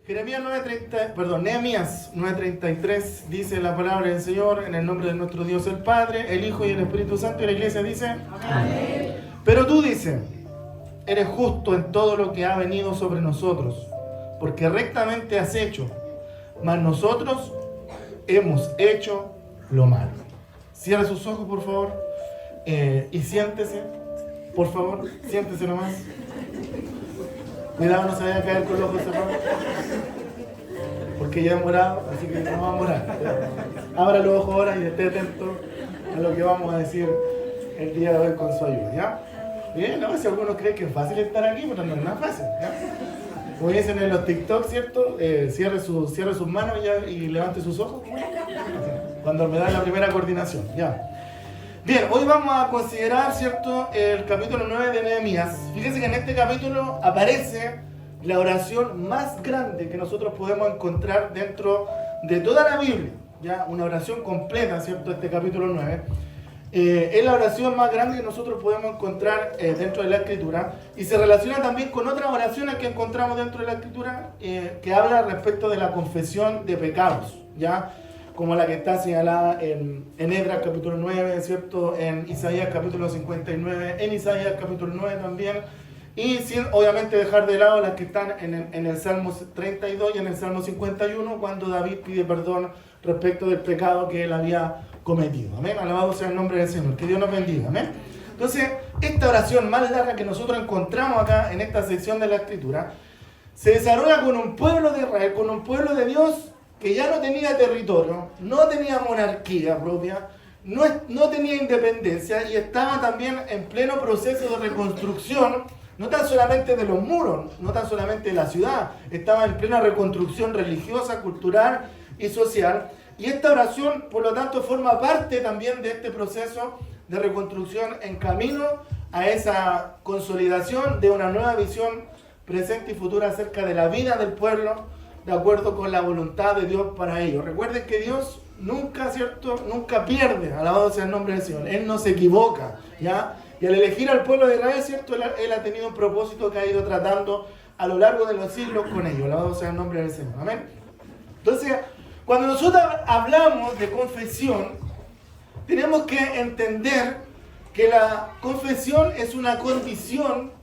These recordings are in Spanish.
Nehemías 9:33 dice la palabra del Señor, en el nombre de nuestro Dios el Padre, el Hijo y el Espíritu Santo, y la iglesia dice: Amén. Pero tú, dice, eres justo en todo lo que ha venido sobre nosotros, porque rectamente has hecho, mas nosotros hemos hecho lo malo. Cierra sus ojos, por favor, y siéntese, por favor, siéntese nomás. Cuidado, no se vaya a caer con los ojos cerrados, porque ya he morado, así que no va a morar. Abra los ojos ahora y esté atento a lo que vamos a decir el día de hoy con su ayuda, ¿ya? Bien, no, si algunos creen que es fácil estar aquí, pero no es nada fácil, ¿ya? Como dicen en los TikTok, ¿cierto? Cierre sus manos y levante sus ojos. Cuando me da la primera coordinación, ¿ya? Bien, hoy vamos a considerar, ¿cierto?, el capítulo 9 de Nehemías. Fíjense que en este capítulo aparece la oración más grande que nosotros podemos encontrar dentro de toda la Biblia, ¿ya? Una oración completa, ¿cierto?, este capítulo 9. Es la oración más grande que nosotros podemos encontrar dentro de la Escritura, y se relaciona también con otras oraciones que encontramos dentro de la Escritura que habla respecto de la confesión de pecados, ¿ya? Como la que está señalada en Esdras capítulo 9, ¿cierto? En Isaías capítulo 59, en Isaías capítulo 9 también, y sin obviamente dejar de lado las que están en el Salmo 32 y en el Salmo 51, cuando David pide perdón respecto del pecado que él había cometido. Amén, alabado sea el nombre del Señor, que Dios nos bendiga. Amén. Entonces, esta oración más larga que nosotros encontramos acá en esta sección de la Escritura, se desarrolla con un pueblo de Israel, con un pueblo de Dios que ya no tenía territorio, no tenía monarquía propia, no tenía independencia, y estaba también en pleno proceso de reconstrucción, no tan solamente de los muros, no tan solamente de la ciudad, estaba en plena reconstrucción religiosa, cultural y social. Y esta oración, por lo tanto, forma parte también de este proceso de reconstrucción en camino a esa consolidación de una nueva visión presente y futura acerca de la vida del pueblo, de acuerdo con la voluntad de Dios para ellos. Recuerden que Dios nunca, ¿cierto?, nunca pierde, alabado sea el nombre del Señor. Él no se equivoca, ¿ya? Y al elegir al pueblo de Israel, ¿cierto?, Él ha tenido un propósito que ha ido tratando a lo largo de los siglos con ellos. Alabado sea el nombre del Señor. Amén. Entonces, cuando nosotros hablamos de confesión, tenemos que entender que la confesión es una condición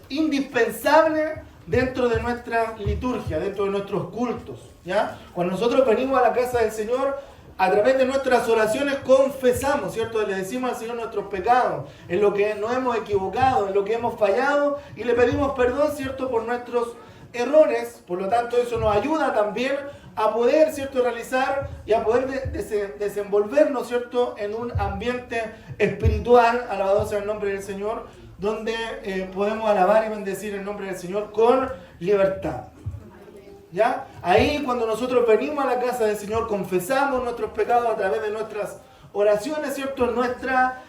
indispensable dentro de nuestra liturgia, dentro de nuestros cultos, ¿ya? Cuando nosotros venimos a la casa del Señor, a través de nuestras oraciones confesamos, ¿cierto? Le decimos al Señor nuestros pecados, en lo que nos hemos equivocado, en lo que hemos fallado, y le pedimos perdón, ¿cierto?, por nuestros errores. Por lo tanto, eso nos ayuda también a poder, ¿cierto?, realizar y a poder desenvolvernos, ¿cierto?, en un ambiente espiritual, alabado sea el nombre del Señor, donde podemos alabar y bendecir el nombre del Señor con libertad. ¿Ya? Ahí, cuando nosotros venimos a la casa del Señor, confesamos nuestros pecados a través de nuestras oraciones, ¿cierto? Nuestra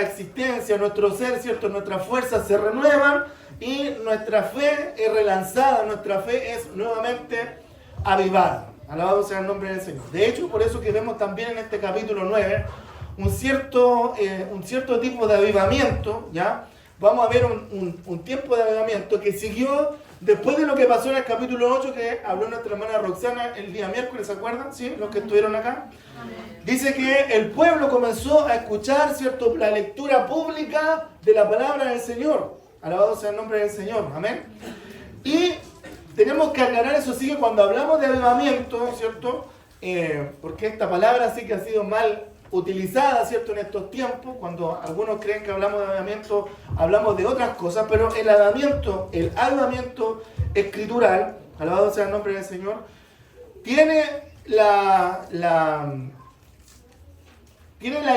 existencia, nuestro ser, ¿cierto? Nuestras fuerzas se renuevan y nuestra fe es relanzada, nuestra fe es nuevamente avivada. Alabado sea el nombre del Señor. De hecho, por eso que vemos también en este capítulo 9 un cierto tipo de avivamiento, ¿ya? Vamos a ver un tiempo de avivamiento que siguió después de lo que pasó en el capítulo 8 que habló nuestra hermana Roxana el día miércoles, ¿se acuerdan? ¿Sí? Los que estuvieron acá. Dice que el pueblo comenzó a escuchar, ¿cierto?, la lectura pública de la palabra del Señor. Alabado sea el nombre del Señor. Amén. Y tenemos que aclarar eso, sí, que cuando hablamos de avivamiento, ¿cierto? Porque esta palabra sí que ha sido mal utilizada, ¿cierto?, en estos tiempos, cuando algunos creen que hablamos de avivamiento, hablamos de otras cosas, pero el avivamiento escritural, alabado sea el nombre del Señor, tiene la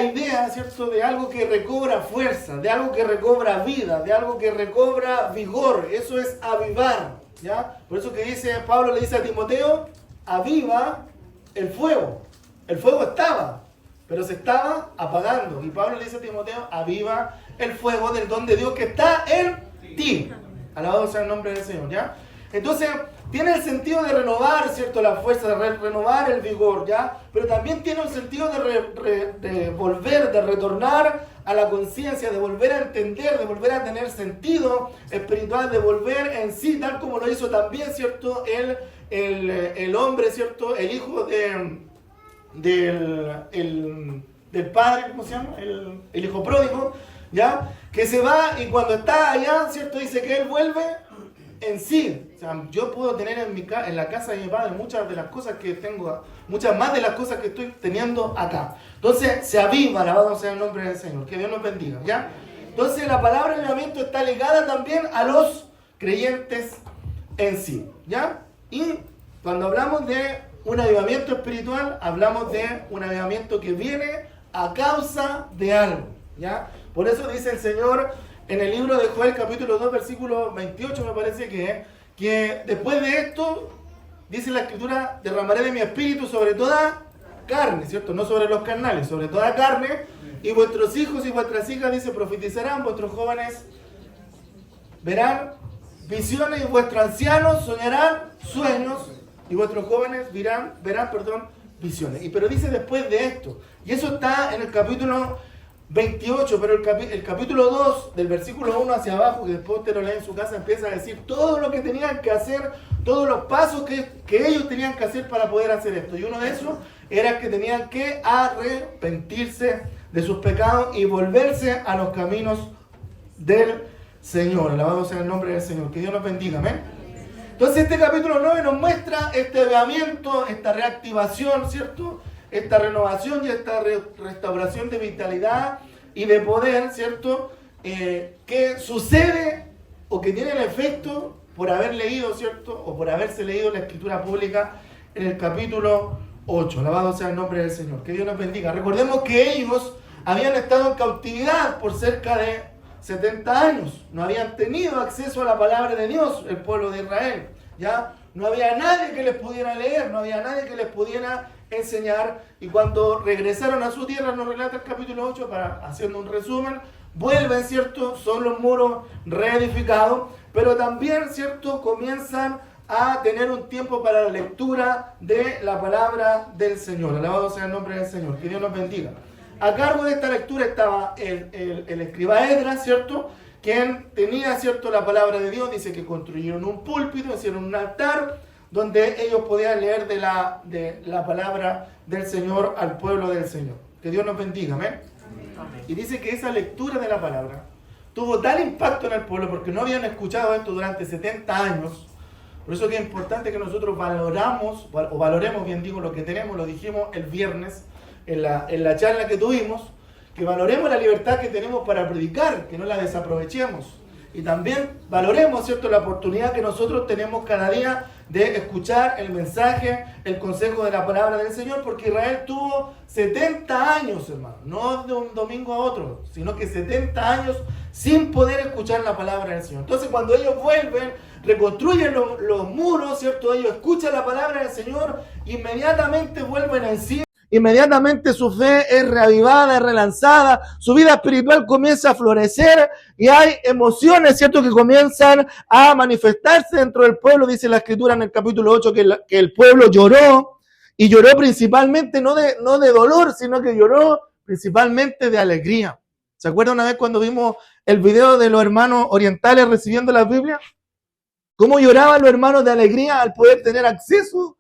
idea, ¿cierto?, de algo que recobra fuerza, de algo que recobra vida, de algo que recobra vigor. Eso es avivar, ¿ya? Por eso que Pablo le dice a Timoteo, aviva el fuego. El fuego estaba, pero se estaba apagando. Y Pablo le dice a Timoteo, aviva el fuego del don de Dios que está en ti. Alabado sea el nombre del Señor, ¿ya? Entonces, tiene el sentido de renovar, ¿cierto? La fuerza, de renovar el vigor, ¿ya? Pero también tiene un sentido de volver, de retornar a la conciencia, de volver a entender, de volver a tener sentido espiritual, de volver en sí, tal como lo hizo también, ¿cierto? El hombre, ¿cierto? El hijo del padre, ¿cómo se llama? El hijo pródigo, ¿ya? Que se va y cuando está allá, ¿cierto? Dice que él vuelve en sí. O sea, yo puedo tener en la casa de mi padre muchas de las cosas que tengo, muchas más de las cosas que estoy teniendo acá. Entonces se aviva, alabado sea el nombre del Señor. Que Dios nos bendiga, ¿ya? Entonces la palabra avivamiento está ligada también a los creyentes en sí, ¿ya? Y cuando hablamos de un avivamiento espiritual, hablamos de un avivamiento que viene a causa de algo, ¿ya? Por eso dice el Señor en el libro de Joel, capítulo 2, versículo 28, me parece que después de esto, dice la Escritura, derramaré de mi espíritu sobre toda carne, ¿cierto? No sobre los carnales, sobre toda carne, y vuestros hijos y vuestras hijas, dice, profetizarán, vuestros jóvenes verán visiones, y vuestros ancianos soñarán sueños, y vuestros jóvenes verán visiones. Pero dice después de esto, y eso está en el capítulo 28, pero el capítulo 2, del versículo 1 hacia abajo, que después usted lo lee en su casa, empieza a decir todo lo que tenían que hacer, todos los pasos que ellos tenían que hacer para poder hacer esto. Y uno de esos era que tenían que arrepentirse de sus pecados y volverse a los caminos del Señor. Alabado sea el nombre del Señor. Que Dios nos bendiga. Amén. Entonces este capítulo 9 nos muestra este avivamiento, esta reactivación, ¿cierto? Esta renovación y esta restauración de vitalidad y de poder, ¿cierto? Que sucede o que tiene el efecto por haber leído, ¿cierto? O por haberse leído la Escritura pública en el capítulo 8. Alabado sea el nombre del Señor. Que Dios nos bendiga. Recordemos que ellos habían estado en cautividad por cerca de 70 años. No habían tenido acceso a la palabra de Dios, el pueblo de Israel. ¿Ya? No había nadie que les pudiera leer, no había nadie que les pudiera enseñar. Y cuando regresaron a su tierra, nos relata el capítulo 8, haciendo un resumen, vuelven, ¿cierto? Son los muros reedificados, pero también, ¿cierto? Comienzan a tener un tiempo para la lectura de la palabra del Señor. Alabado sea el nombre del Señor. Que Dios nos bendiga. A cargo de esta lectura estaba el escriba Esdras, ¿cierto? Quien tenía, ¿cierto?, la palabra de Dios. Dice que construyeron un púlpito, hicieron un altar, donde ellos podían leer de la palabra del Señor al pueblo del Señor. Que Dios nos bendiga, ¿amén? Amén. Y dice que esa lectura de la palabra tuvo tal impacto en el pueblo, porque no habían escuchado esto durante 70 años. Por eso que es importante que nosotros valoremos, bien digo, lo que tenemos. Lo dijimos el viernes en la charla que tuvimos, que valoremos la libertad que tenemos para predicar, que no la desaprovechemos. Y también valoremos, ¿cierto?, la oportunidad que nosotros tenemos cada día de escuchar el mensaje, el consejo de la palabra del Señor, porque Israel tuvo 70 años, hermano, no de un domingo a otro, sino que 70 años sin poder escuchar la palabra del Señor. Entonces, cuando ellos vuelven, reconstruyen los muros, ¿cierto?, ellos escuchan la palabra del Señor, inmediatamente vuelven en sí. Inmediatamente su fe es reavivada, es relanzada, su vida espiritual comienza a florecer y hay emociones, ¿cierto?, que comienzan a manifestarse dentro del pueblo. Dice la Escritura en el capítulo 8 que el pueblo lloró, y lloró principalmente no de dolor, sino que lloró principalmente de alegría. ¿Se acuerdan una vez cuando vimos el video de los hermanos orientales recibiendo la Biblia? ¿Cómo lloraban los hermanos de alegría al poder tener acceso,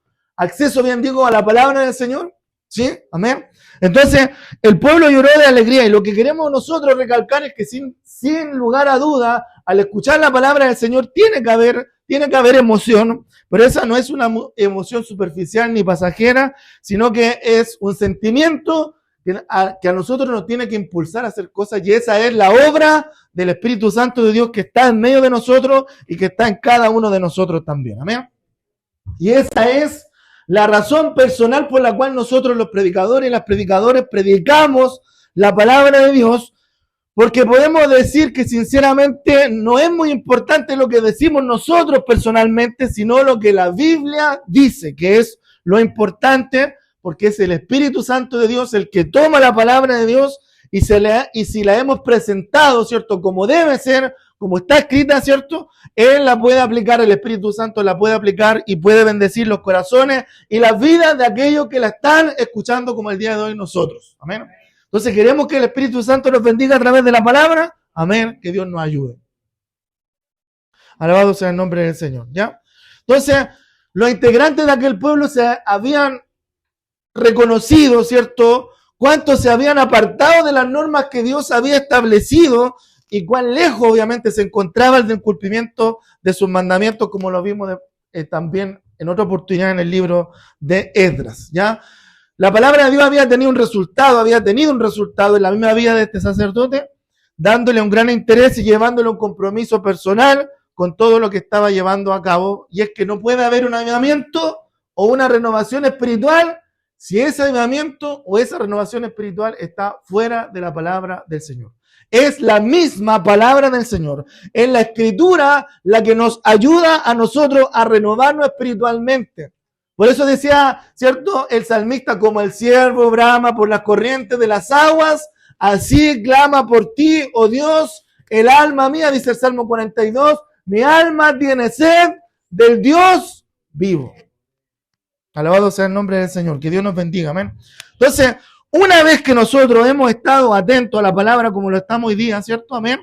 bien digo, a la palabra del Señor? ¿Sí? Amén. Entonces, el pueblo lloró de alegría, y lo que queremos nosotros recalcar es que sin lugar a duda, al escuchar la palabra del Señor, tiene que haber emoción, pero esa no es una emoción superficial ni pasajera, sino que es un sentimiento que a nosotros nos tiene que impulsar a hacer cosas, y esa es la obra del Espíritu Santo de Dios que está en medio de nosotros y que está en cada uno de nosotros también. Amén. Y esa es la razón personal por la cual nosotros los predicadores y las predicadoras predicamos la palabra de Dios, porque podemos decir que sinceramente no es muy importante lo que decimos nosotros personalmente, sino lo que la Biblia dice, que es lo importante, porque es el Espíritu Santo de Dios el que toma la palabra de Dios y si la hemos presentado, ¿cierto?, como debe ser, como está escrita, ¿cierto? Él la puede aplicar, el Espíritu Santo la puede aplicar y puede bendecir los corazones y las vidas de aquellos que la están escuchando como el día de hoy nosotros. Amén. Entonces queremos que el Espíritu Santo nos bendiga a través de la palabra. Amén. Que Dios nos ayude. Alabado sea el nombre del Señor. ¿Ya? Entonces, los integrantes de aquel pueblo se habían reconocido, ¿cierto? Cuántos se habían apartado de las normas que Dios había establecido y cuán lejos obviamente se encontraba el del cumplimiento de sus mandamientos, como lo vimos también en otra oportunidad en el libro de Esdras, ¿ya? La palabra de Dios había tenido un resultado en la misma vida de este sacerdote, dándole un gran interés y llevándole un compromiso personal con todo lo que estaba llevando a cabo, y es que no puede haber un avivamiento o una renovación espiritual si ese avivamiento o esa renovación espiritual está fuera de la palabra del Señor. Es la misma palabra del Señor. Es la Escritura la que nos ayuda a nosotros a renovarnos espiritualmente. Por eso decía, ¿cierto? El salmista, como el ciervo brama por las corrientes de las aguas, así clama por ti, oh Dios, el alma mía, dice el Salmo 42, mi alma tiene sed del Dios vivo. Alabado sea el nombre del Señor, que Dios nos bendiga, amén. Entonces, una vez que nosotros hemos estado atentos a la palabra como lo estamos hoy día, ¿cierto? Amén.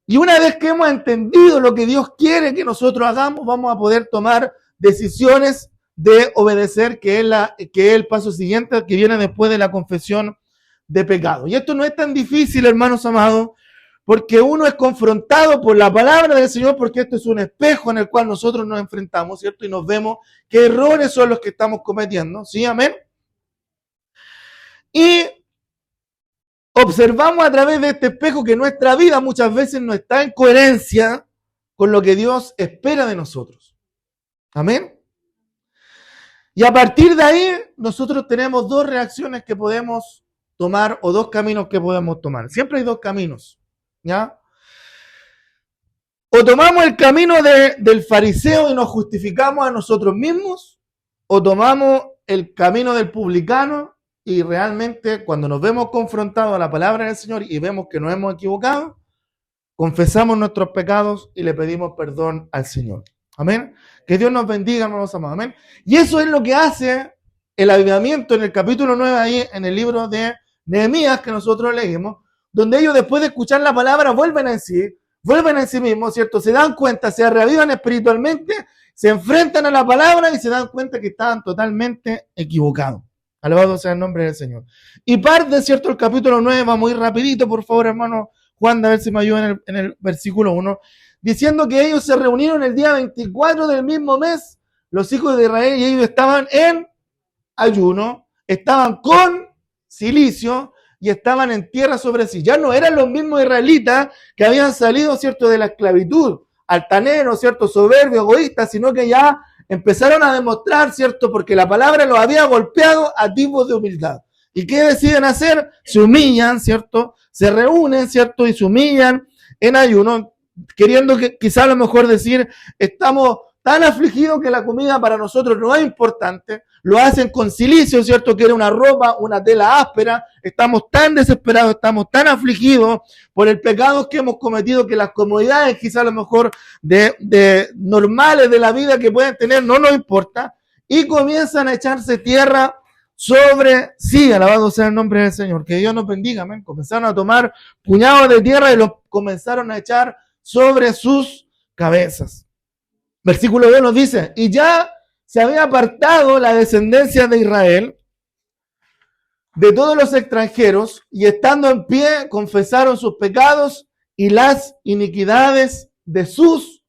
Y una vez que hemos entendido lo que Dios quiere que nosotros hagamos, vamos a poder tomar decisiones de obedecer, que es el paso siguiente que viene después de la confesión de pecado. Y esto no es tan difícil, hermanos amados, porque uno es confrontado por la palabra del Señor, porque esto es un espejo en el cual nosotros nos enfrentamos, ¿cierto? Y nos vemos qué errores son los que estamos cometiendo, ¿sí? Amén. Y observamos a través de este espejo que nuestra vida muchas veces no está en coherencia con lo que Dios espera de nosotros. Amén. Y a partir de ahí, nosotros tenemos dos reacciones que podemos tomar o dos caminos que podemos tomar. Siempre hay dos caminos, ¿ya? O tomamos el camino del fariseo y nos justificamos a nosotros mismos, o tomamos el camino del publicano y realmente cuando nos vemos confrontados a la palabra del Señor y vemos que nos hemos equivocado, confesamos nuestros pecados y le pedimos perdón al Señor. Amén. Que Dios nos bendiga, hermanos amados. Amén. Y eso es lo que hace el avivamiento en el capítulo 9 ahí en el libro de Nehemías que nosotros leímos, donde ellos después de escuchar la palabra vuelven en sí mismos, ¿cierto? Se dan cuenta, se reavivan espiritualmente, se enfrentan a la palabra y se dan cuenta que estaban totalmente equivocados. Alabado sea el nombre del Señor. Y parte, ¿cierto? El capítulo 9, vamos a ir rapidito, por favor, hermano Juan, a ver si me ayuda en el versículo 1, diciendo que ellos se reunieron el día 24 del mismo mes, los hijos de Israel, y ellos estaban en ayuno, estaban con cilicio y estaban en tierra sobre sí. Ya no eran los mismos israelitas que habían salido, ¿cierto?, de la esclavitud, altaneros, ¿cierto?, soberbios, egoístas, sino que ya empezaron a demostrar, ¿cierto?, porque la palabra los había golpeado a tipos de humildad. ¿Y qué deciden hacer? Se humillan, ¿cierto?, se reúnen, ¿cierto?, y se humillan en ayuno, queriendo que quizá a lo mejor decir, estamos tan afligidos que la comida para nosotros no es importante, lo hacen con cilicio, ¿cierto?, que era una ropa, una tela áspera, estamos tan desesperados, estamos tan afligidos por el pecado que hemos cometido que las comodidades quizá a lo mejor de normales de la vida que pueden tener no nos importa, y comienzan a echarse tierra sobre sí, alabado sea el nombre del Señor, que Dios nos bendiga, amén. Comenzaron a tomar puñados de tierra y los comenzaron a echar sobre sus cabezas. Versículo 2 nos dice, y ya se había apartado la descendencia de Israel de todos los extranjeros, y estando en pie confesaron sus pecados y las iniquidades de sus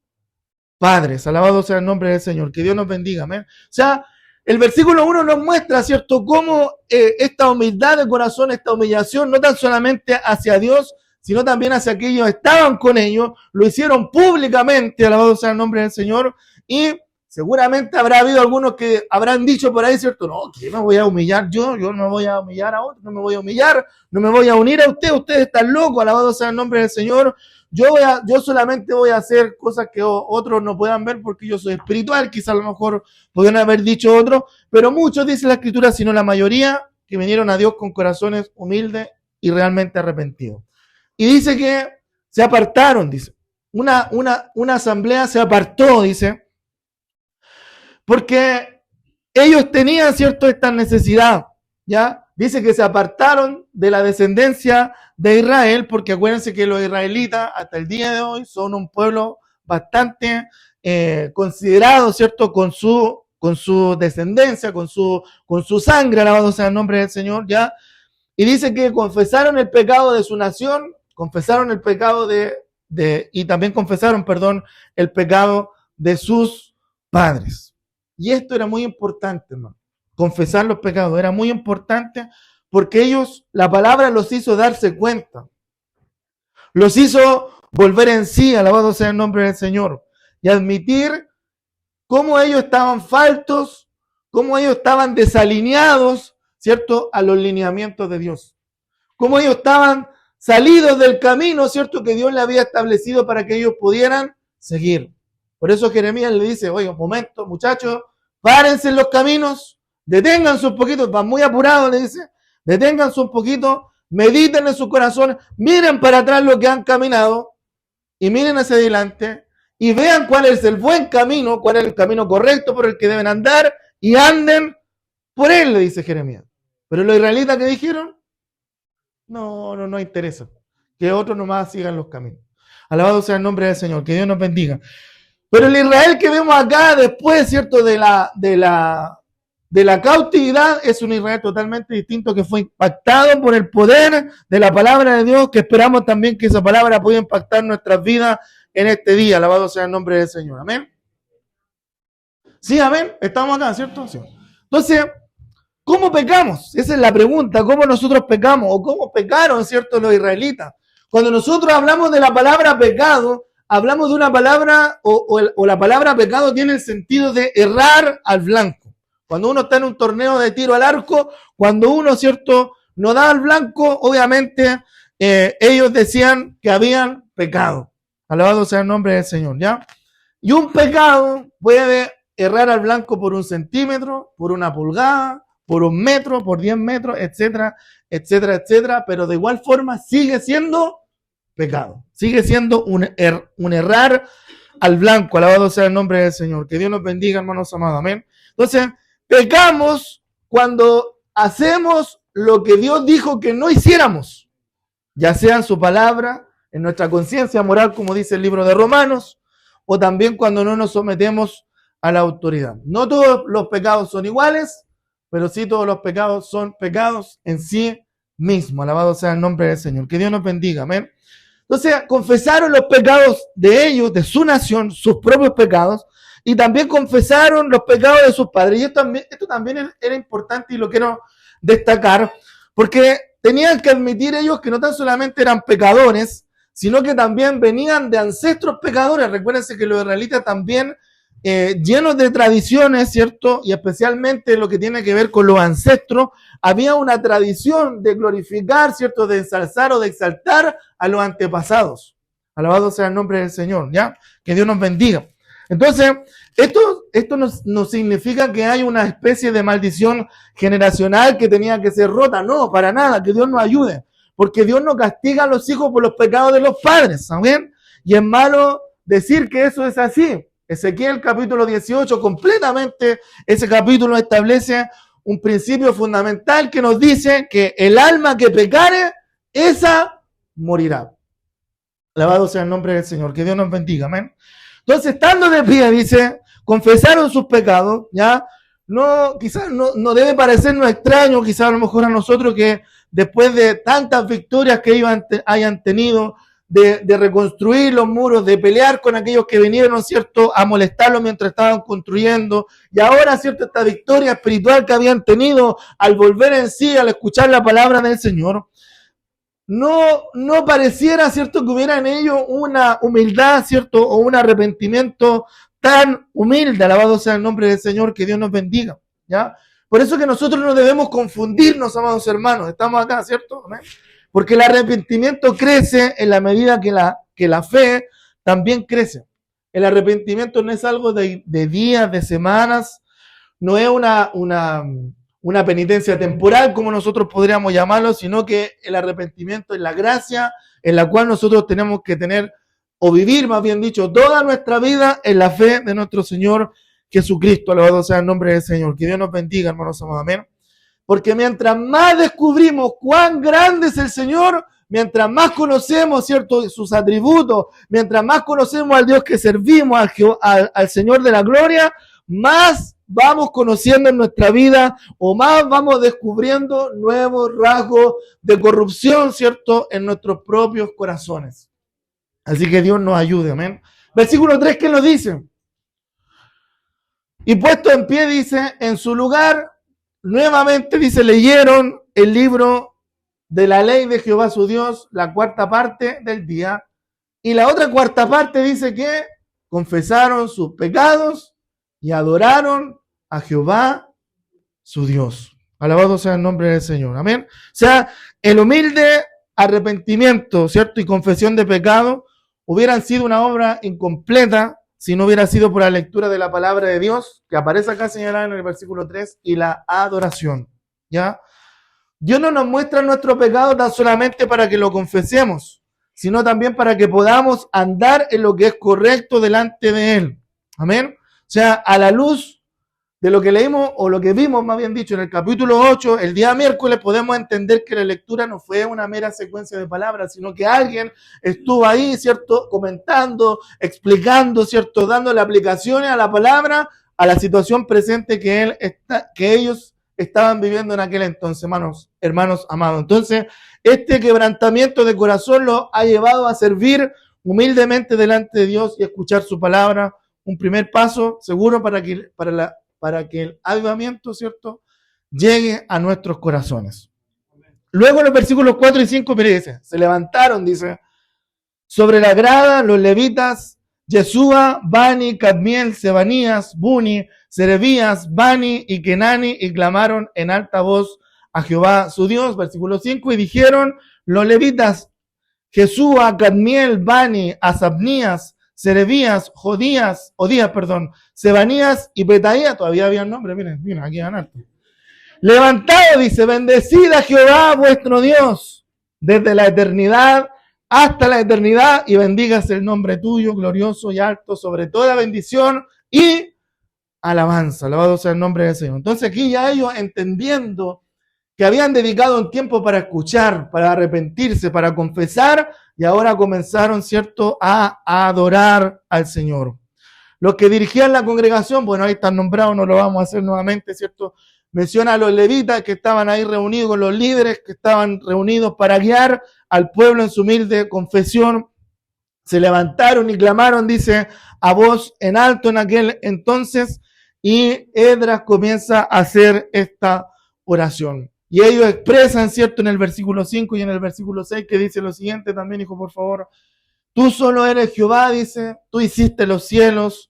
padres. Alabado sea el nombre del Señor, que Dios nos bendiga, amén. O sea, el versículo 1 nos muestra, ¿cierto?, cómo esta humildad de corazón, esta humillación, no tan solamente hacia Dios, sino también hacia aquellos que estaban con ellos, lo hicieron públicamente, alabado sea el nombre del Señor, y seguramente habrá habido algunos que habrán dicho por ahí, ¿cierto? No, que me voy a humillar yo no me voy a humillar a otro, no me voy a humillar, no me voy a unir a ustedes están locos, alabado sea el nombre del Señor, yo solamente voy a hacer cosas que otros no puedan ver porque yo soy espiritual, quizá a lo mejor podrían haber dicho otros, pero muchos, dice la Escritura, sino la mayoría, que vinieron a Dios con corazones humildes y realmente arrepentidos. Y dice que se apartaron, dice. una asamblea se apartó, dice, porque ellos tenían, ¿cierto?, esta necesidad, ¿ya? Dice que se apartaron de la descendencia de Israel, porque acuérdense que los israelitas hasta el día de hoy son un pueblo bastante considerado, ¿cierto?, con su descendencia, con su sangre, alabado sea el nombre del Señor, ¿ya? Y dice que confesaron el pecado de su nación, confesaron el pecado y también confesaron, perdón, el pecado de sus padres. Y esto era muy importante, hermano. Confesar los pecados era muy importante porque ellos, la palabra los hizo darse cuenta. Los hizo volver en sí, alabado sea el nombre del Señor, y admitir cómo ellos estaban faltos, cómo ellos estaban desalineados, ¿cierto?, a los lineamientos de Dios. Cómo ellos estaban salidos del camino, ¿cierto?, que Dios le había establecido para que ellos pudieran seguir. Por eso Jeremías le dice, oye, un momento, muchachos, párense en los caminos, deténganse un poquito, van muy apurados, le dice, deténganse un poquito, mediten en su corazón, miren para atrás lo que han caminado y miren hacia adelante y vean cuál es el buen camino, cuál es el camino correcto por el que deben andar y anden por él, le dice Jeremías. Pero los israelitas que dijeron, no interesa, que otros nomás sigan los caminos. Alabado sea el nombre del Señor, que Dios nos bendiga. Pero el Israel que vemos acá después, ¿cierto?, de la cautividad, es un Israel totalmente distinto que fue impactado por el poder de la palabra de Dios, que esperamos también que esa palabra pueda impactar nuestras vidas en este día. Alabado sea el nombre del Señor. Amén. Sí, amén. Estamos acá, ¿cierto? Sí. Entonces, ¿cómo pecamos? Esa es la pregunta. ¿Cómo nosotros pecamos? ¿O cómo pecaron, ¿cierto?, los israelitas? Cuando nosotros hablamos de la palabra pecado, hablamos de una palabra, o la palabra pecado tiene el sentido de errar al blanco. Cuando uno está en un torneo de tiro al arco, cuando uno, ¿cierto?, no da al blanco, obviamente ellos decían que habían pecado. Alabado sea el nombre del Señor, ¿ya? Y un pecado puede errar al blanco por 1 centímetro, por 1 pulgada, por 1 metro, por 10 metros, etcétera, etcétera, etcétera, pero de igual forma sigue siendo pecado. Sigue siendo un errar al blanco. Alabado sea el nombre del Señor. Que Dios nos bendiga, hermanos amados. Amén. Entonces, pecamos cuando hacemos lo que Dios dijo que no hiciéramos, ya sea en su palabra, en nuestra conciencia moral, como dice el libro de Romanos, o también cuando no nos sometemos a la autoridad. No todos los pecados son iguales, pero sí todos los pecados son pecados en sí mismos. Alabado sea el nombre del Señor. Que Dios nos bendiga. Amén. Entonces, confesaron los pecados de ellos, de su nación, sus propios pecados, y también confesaron los pecados de sus padres. Y esto también era importante y lo quiero destacar, porque tenían que admitir ellos que no tan solamente eran pecadores, sino que también venían de ancestros pecadores. Recuérdense que los israelitas también, llenos de tradiciones, ¿cierto? Y especialmente lo que tiene que ver con los ancestros, había una tradición de glorificar, ¿cierto? De ensalzar o de exaltar a los antepasados. Alabado sea el nombre del Señor, ¿ya? Que Dios nos bendiga. Entonces, esto no significa que hay una especie de maldición generacional que tenía que ser rota. No, para nada, que Dios nos ayude. Porque Dios no castiga a los hijos por los pecados de los padres, ¿saben? Y es malo decir que eso es así. Ezequiel capítulo 18, completamente ese capítulo establece un principio fundamental que nos dice que el alma que pecare, esa morirá. Alabado sea el nombre del Señor, que Dios nos bendiga, amén. Entonces, estando de pie, dice, confesaron sus pecados, ¿ya? No, quizás no debe parecernos extraño, quizás a lo mejor a nosotros que después de tantas victorias que ellos hayan tenido, de reconstruir los muros, de pelear con aquellos que vinieron, ¿cierto?, a molestarlos mientras estaban construyendo, y ahora, ¿cierto?, esta victoria espiritual que habían tenido al volver en sí, al escuchar la palabra del Señor, no pareciera, ¿cierto?, que hubiera en ellos una humildad, ¿cierto?, o un arrepentimiento tan humilde. Alabado sea el nombre del Señor, que Dios nos bendiga, ¿ya? Por eso que nosotros no debemos confundirnos, amados hermanos. Estamos acá, ¿cierto? ¿Amén? Porque el arrepentimiento crece en la medida que la fe también crece. El arrepentimiento no es algo de días, de semanas, no es una penitencia temporal, como nosotros podríamos llamarlo, sino que el arrepentimiento es la gracia en la cual nosotros tenemos que tener o vivir, más bien dicho, toda nuestra vida en la fe de nuestro Señor Jesucristo. Alabado sea el nombre del Señor. Que Dios nos bendiga, hermanos amados. Amén. Porque mientras más descubrimos cuán grande es el Señor, mientras más conocemos, ¿cierto?, sus atributos, mientras más conocemos al Dios que servimos, al Señor de la gloria, más vamos conociendo en nuestra vida o más vamos descubriendo nuevos rasgos de corrupción, ¿cierto?, en nuestros propios corazones. Así que Dios nos ayude, amén. Versículo 3, ¿qué nos dice? Y puesto en pie, dice, en su lugar, nuevamente, dice, leyeron el libro de la ley de Jehová su Dios, la cuarta parte del día. Y la otra cuarta parte dice que confesaron sus pecados y adoraron a Jehová su Dios. Alabado sea el nombre del Señor. Amén. O sea, el humilde arrepentimiento, ¿cierto?, y confesión de pecado hubieran sido una obra incompleta si no hubiera sido por la lectura de la palabra de Dios, que aparece acá señalada en el versículo 3, y la adoración. ¿Ya? Dios no nos muestra nuestro pecado tan solamente para que lo confesemos, sino también para que podamos andar en lo que es correcto delante de Él. Amén. O sea, a la luz de lo que leímos, o lo que vimos, más bien dicho, en el capítulo 8, el día miércoles, podemos entender que la lectura no fue una mera secuencia de palabras, sino que alguien estuvo ahí, ¿cierto?, comentando, explicando, ¿cierto?, dándole aplicaciones a la palabra, a la situación presente que ellos estaban viviendo en aquel entonces, hermanos amados. Entonces, este quebrantamiento de corazón los ha llevado a servir humildemente delante de Dios y escuchar su palabra, un primer paso seguro para que el avivamiento, ¿cierto?, llegue a nuestros corazones. Luego en los versículos 4 y 5, mire, dice, se levantaron, dice, sobre la grada los levitas, Yeshua, Bani, Cadmiel, Sebanías, Buni, Serebías, Bani y Kenani, y clamaron en alta voz a Jehová su Dios. Versículo 5, y dijeron los levitas, Jesúa, Cadmiel, Bani, Asabnías, Serebías, Odías, Sebanías y Petaía, todavía había nombre, miren, aquí van alto. Levantado, dice, bendecid a Jehová vuestro Dios, desde la eternidad hasta la eternidad, y bendígase el nombre tuyo, glorioso y alto, sobre toda bendición y alabanza. Alabado sea el nombre del Señor. Entonces aquí ya ellos, entendiendo que habían dedicado un tiempo para escuchar, para arrepentirse, para confesar, y ahora comenzaron, ¿cierto?, a adorar al Señor. Los que dirigían la congregación, bueno, ahí están nombrados, no lo vamos a hacer nuevamente, ¿cierto? Menciona a los levitas que estaban ahí reunidos con los líderes que estaban reunidos para guiar al pueblo en su humilde confesión. Se levantaron y clamaron, dice, a voz en alto en aquel entonces, y Esdras comienza a hacer esta oración. Y ellos expresan, ¿cierto?, en el versículo 5 y en el versículo 6, que dice lo siguiente también, hijo, por favor. Tú solo eres Jehová, dice, tú hiciste los cielos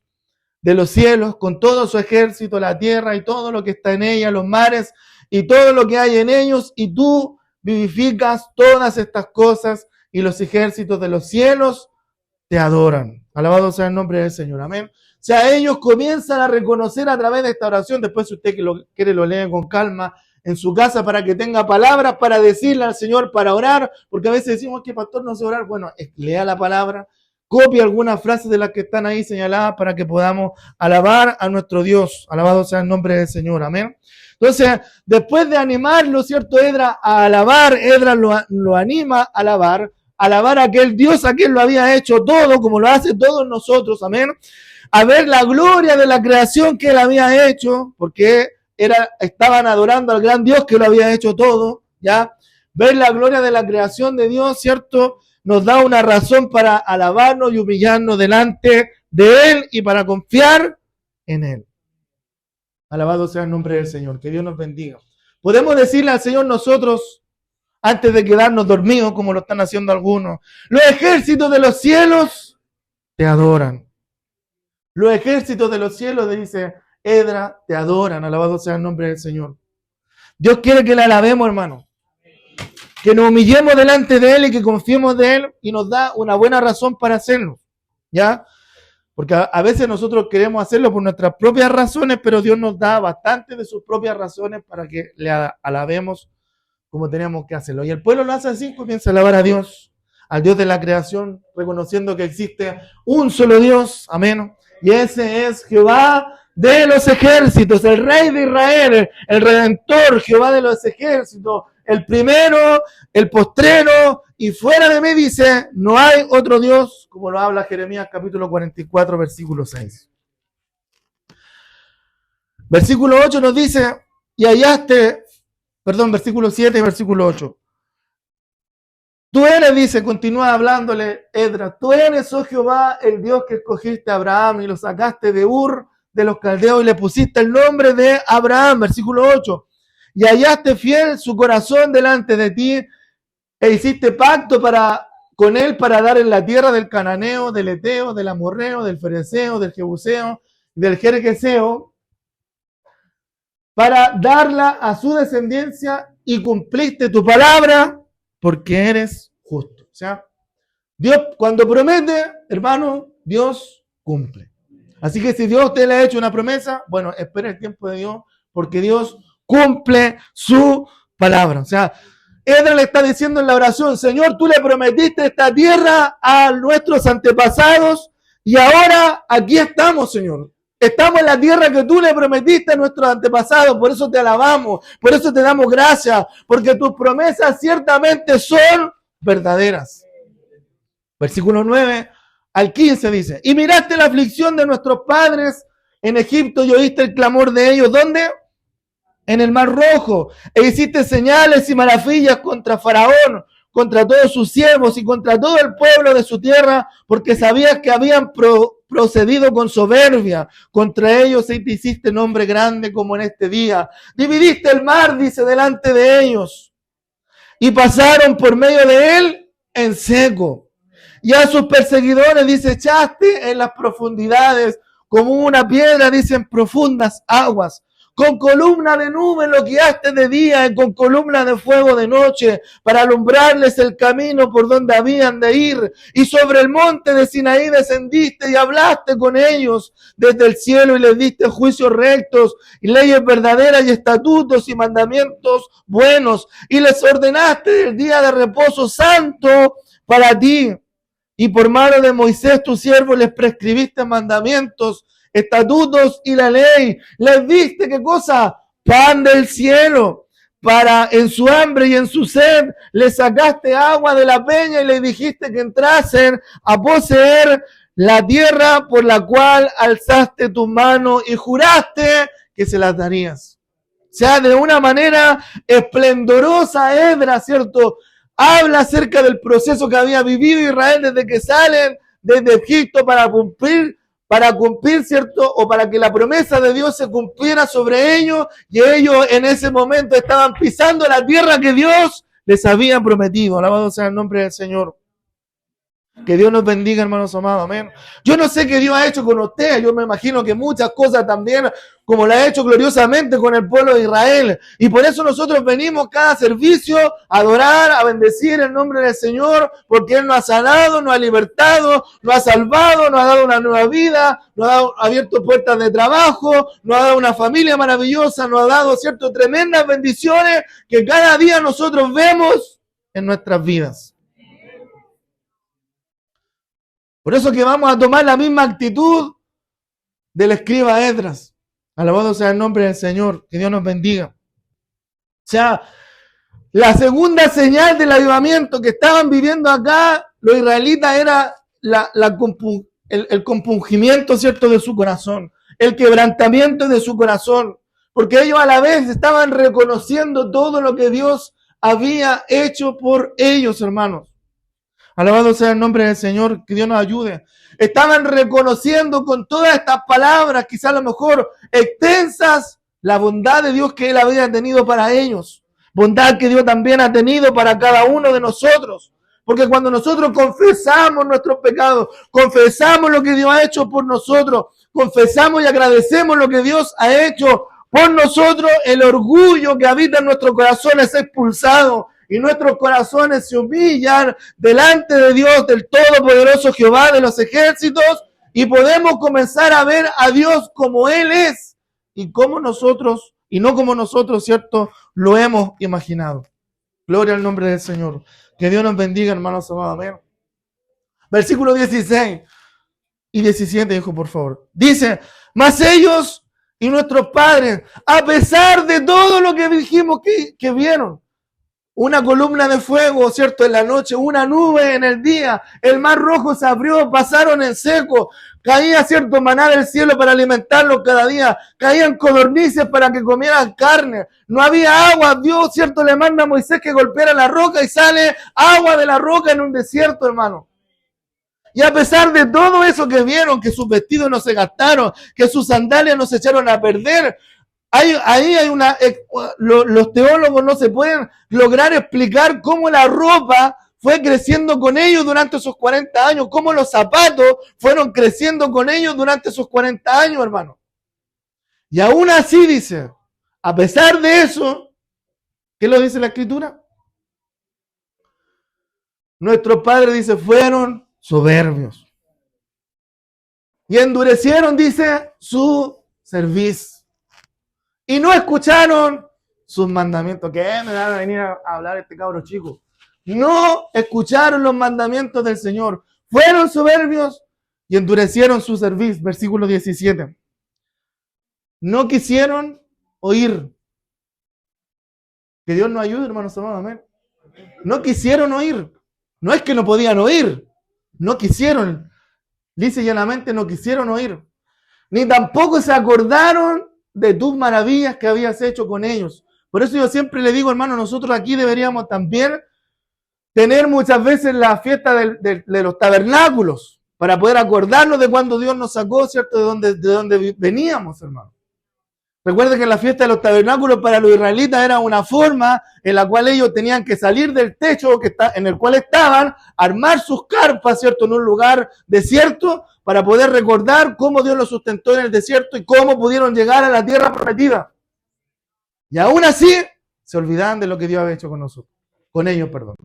de los cielos, con todo su ejército, la tierra y todo lo que está en ella, los mares y todo lo que hay en ellos, y tú vivificas todas estas cosas, y los ejércitos de los cielos te adoran. Alabado sea el nombre del Señor, amén. O sea, ellos comienzan a reconocer a través de esta oración, después si usted que lo quiere lo lee con calma en su casa para que tenga palabras para decirle al Señor, para orar, porque a veces decimos que pastor no sé orar. Bueno, lea la palabra, copie algunas frases de las que están ahí señaladas para que podamos alabar a nuestro Dios. Alabado sea el nombre del Señor, amén. Entonces, después de animarlo, ¿cierto?, Esdras a alabar, Esdras lo anima a alabar a aquel Dios a quien lo había hecho todo, como lo hace todos nosotros, amén. A ver la gloria de la creación que él había hecho, porque estaban adorando al gran Dios que lo había hecho todo, ¿ya? Ver la gloria de la creación de Dios, ¿cierto?, nos da una razón para alabarnos y humillarnos delante de Él y para confiar en Él. Alabado sea el nombre del Señor, que Dios nos bendiga. Podemos decirle al Señor nosotros, antes de quedarnos dormidos, como lo están haciendo algunos, los ejércitos de los cielos te adoran. Los ejércitos de los cielos, dice Esdras, te adoran. Alabado sea el nombre del Señor. Dios quiere que le alabemos, hermano. Que nos humillemos delante de Él y que confiemos de Él, y nos da una buena razón para hacerlo, ¿ya? Porque a veces nosotros queremos hacerlo por nuestras propias razones, pero Dios nos da bastante de sus propias razones para que le alabemos como tenemos que hacerlo. Y el pueblo lo hace así, comienza a alabar a Dios, al Dios de la creación, reconociendo que existe un solo Dios, amén, y ese es Jehová de los ejércitos, el Rey de Israel, el Redentor, Jehová de los ejércitos, el primero, el postrero, y fuera de mí dice, no hay otro Dios, como lo habla Jeremías capítulo 44, versículo 6. Versículo 8 nos dice, versículo 7 y versículo 8. Tú eres, dice, continúa hablándole Esdras, tú eres, oh Jehová, el Dios que escogiste a Abraham y lo sacaste de Ur de los caldeos y le pusiste el nombre de Abraham, versículo 8. Y hallaste fiel su corazón delante de ti e hiciste pacto con él para dar en la tierra del cananeo, del eteo, del amorreo, del fereceo, del jebuseo, del jerjeseo, para darla a su descendencia y cumpliste tu palabra porque eres justo. O sea, Dios cuando promete, hermano, Dios cumple. Así que si Dios te le ha hecho una promesa, bueno, espera el tiempo de Dios porque Dios cumple su palabra. O sea, Esdras le está diciendo en la oración, Señor, tú le prometiste esta tierra a nuestros antepasados y ahora aquí estamos, Señor. Estamos en la tierra que tú le prometiste a nuestros antepasados, por eso te alabamos, por eso te damos gracias, porque tus promesas ciertamente son verdaderas. Versículo 9 al 15 dice, y miraste la aflicción de nuestros padres en Egipto y oíste el clamor de ellos. ¿Dónde? En el Mar Rojo. E hiciste señales y maravillas contra Faraón, contra todos sus siervos y contra todo el pueblo de su tierra, porque sabías que habían procedido con soberbia contra ellos y te hiciste nombre grande como en este día. Dividiste el mar, dice, delante de ellos y pasaron por medio de él en seco. Y a sus perseguidores, dice, echaste en las profundidades como una piedra, dicen, profundas aguas. Con columna de nube lo guiaste de día y con columna de fuego de noche para alumbrarles el camino por donde habían de ir. Y sobre el monte de Sinaí descendiste y hablaste con ellos desde el cielo y les diste juicios rectos y leyes verdaderas y estatutos y mandamientos buenos. Y les ordenaste el día de reposo santo para ti. Y por mano de Moisés tu siervo les prescribiste mandamientos, estatutos y la ley. Les diste, ¿qué cosa? Pan del cielo, para en su hambre y en su sed. Les sacaste agua de la peña y les dijiste que entrasen a poseer la tierra por la cual alzaste tu mano y juraste que se las darías. O sea, de una manera esplendorosa, Esdras, ¿cierto? Habla acerca del proceso que había vivido Israel desde que salen desde Egipto para cumplir, ¿cierto? O para que la promesa de Dios se cumpliera sobre ellos y ellos en ese momento estaban pisando la tierra que Dios les había prometido. Alabado sea el nombre del Señor. Que Dios nos bendiga, hermanos amados, amén. Yo no sé qué Dios ha hecho con ustedes, yo me imagino que muchas cosas también, como la ha hecho gloriosamente con el pueblo de Israel. Y por eso nosotros venimos cada servicio a adorar, a bendecir el nombre del Señor, porque Él nos ha sanado, nos ha libertado, nos ha salvado, nos ha dado una nueva vida, nos ha abierto puertas de trabajo, nos ha dado una familia maravillosa, nos ha dado, cierto, tremendas bendiciones que cada día nosotros vemos en nuestras vidas. Por eso que vamos a tomar la misma actitud del escriba Esdras. Alabado sea el nombre del Señor. Que Dios nos bendiga. O sea, la segunda señal del avivamiento que estaban viviendo acá los israelitas era el compungimiento, ¿cierto?, de su corazón. El quebrantamiento de su corazón. Porque ellos a la vez estaban reconociendo todo lo que Dios había hecho por ellos, hermanos. Alabado sea el nombre del Señor, que Dios nos ayude. Estaban reconociendo con todas estas palabras, quizás a lo mejor extensas, la bondad de Dios que Él había tenido para ellos. Bondad que Dios también ha tenido para cada uno de nosotros. Porque cuando nosotros confesamos nuestros pecados, confesamos lo que Dios ha hecho por nosotros, confesamos y agradecemos lo que Dios ha hecho por nosotros, el orgullo que habita en nuestro corazón es expulsado. Y nuestros corazones se humillan delante de Dios, del Todopoderoso Jehová de los ejércitos, y podemos comenzar a ver a Dios como Él es, y como nosotros, y no como nosotros, ¿cierto?, lo hemos imaginado. Gloria al nombre del Señor. Que Dios nos bendiga, hermanos amados. Amén. Versículo 16 y 17, hijo, por favor. Dice, mas ellos y nuestros padres, a pesar de todo lo que dijimos que vieron, una columna de fuego, ¿cierto? En la noche, una nube en el día, el mar rojo se abrió, pasaron en seco, caía, ¿cierto? Maná del cielo para alimentarlos cada día, caían codornices para que comieran carne, no había agua, Dios, ¿cierto? Le manda a Moisés que golpeara la roca y sale agua de la roca en un desierto, hermano. Y a pesar de todo eso que vieron, que sus vestidos no se gastaron, que sus sandalias no se echaron a perder, los teólogos no se pueden lograr explicar cómo la ropa fue creciendo con ellos durante esos 40 años, cómo los zapatos fueron creciendo con ellos durante esos 40 años, hermano. Y aún así dice, a pesar de eso, ¿qué lo dice la Escritura? Nuestros padres, dice, fueron soberbios. Y endurecieron, dice, su cerviz. Y no escucharon sus mandamientos. ¿Qué me van a venir a hablar este cabro chico? No escucharon los mandamientos del Señor. Fueron soberbios y endurecieron su cerviz. Versículo 17. No quisieron oír. Que Dios nos ayude, hermanos amados. Amén. No quisieron oír. No es que no podían oír. No quisieron. Dice llanamente, no quisieron oír. Ni tampoco se acordaron de tus maravillas que habías hecho con ellos. Por eso yo siempre le digo, hermano, nosotros aquí deberíamos también tener muchas veces la fiesta de los tabernáculos para poder acordarnos de cuando Dios nos sacó, ¿cierto? De donde veníamos, hermano. Recuerden que la fiesta de los tabernáculos para los israelitas era una forma en la cual ellos tenían que salir del techo en el cual estaban, armar sus carpas, ¿cierto? En un lugar desierto para poder recordar cómo Dios los sustentó en el desierto y cómo pudieron llegar a la tierra prometida. Y aún así se olvidaban de lo que Dios había hecho con nosotros, con ellos, perdón.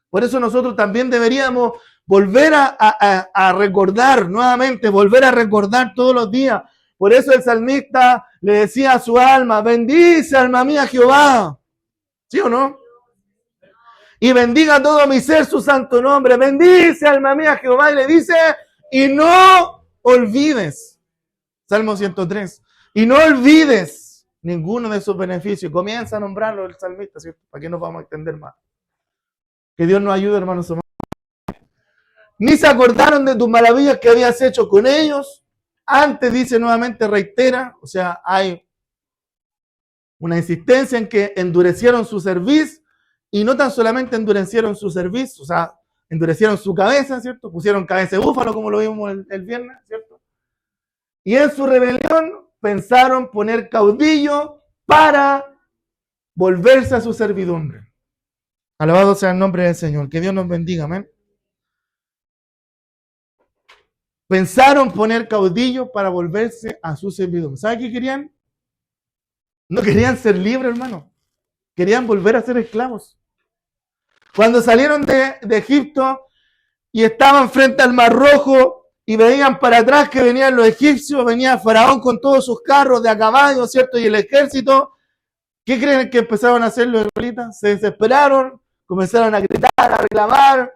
Por eso nosotros también deberíamos volver a recordar nuevamente, volver a recordar todos los días. Por eso el salmista le decía a su alma, bendice alma mía Jehová. ¿Sí o no? Y bendiga todo mi ser su santo nombre. Bendice alma mía Jehová. Y le dice, y no olvides. Salmo 103. Y no olvides ninguno de sus beneficios. Comienza a nombrarlo el salmista, ¿cierto? Para que nos vamos a extender más. Que Dios nos ayude, hermanos. Ni se acordaron de tus maravillas que habías hecho con ellos. Antes, dice nuevamente, reitera, o sea, hay una insistencia en que endurecieron su cerviz, y no tan solamente endurecieron su cerviz, o sea, endurecieron su cabeza, ¿cierto? Pusieron cabeza de búfalo, como lo vimos el viernes, ¿cierto? Y en su rebelión pensaron poner caudillo para volverse a su servidumbre. Alabado sea el nombre del Señor. Que Dios nos bendiga, amén. Pensaron poner caudillo para volverse a su servidumbre. ¿Sabe qué querían? No querían ser libres, hermano. Querían volver a ser esclavos. Cuando salieron de Egipto y estaban frente al Mar Rojo y veían para atrás que venían los egipcios, venía Faraón con todos sus carros de a caballo, ¿cierto? Y el ejército, ¿qué creen que empezaron a hacer los israelitas? Se desesperaron, comenzaron a gritar, a reclamar,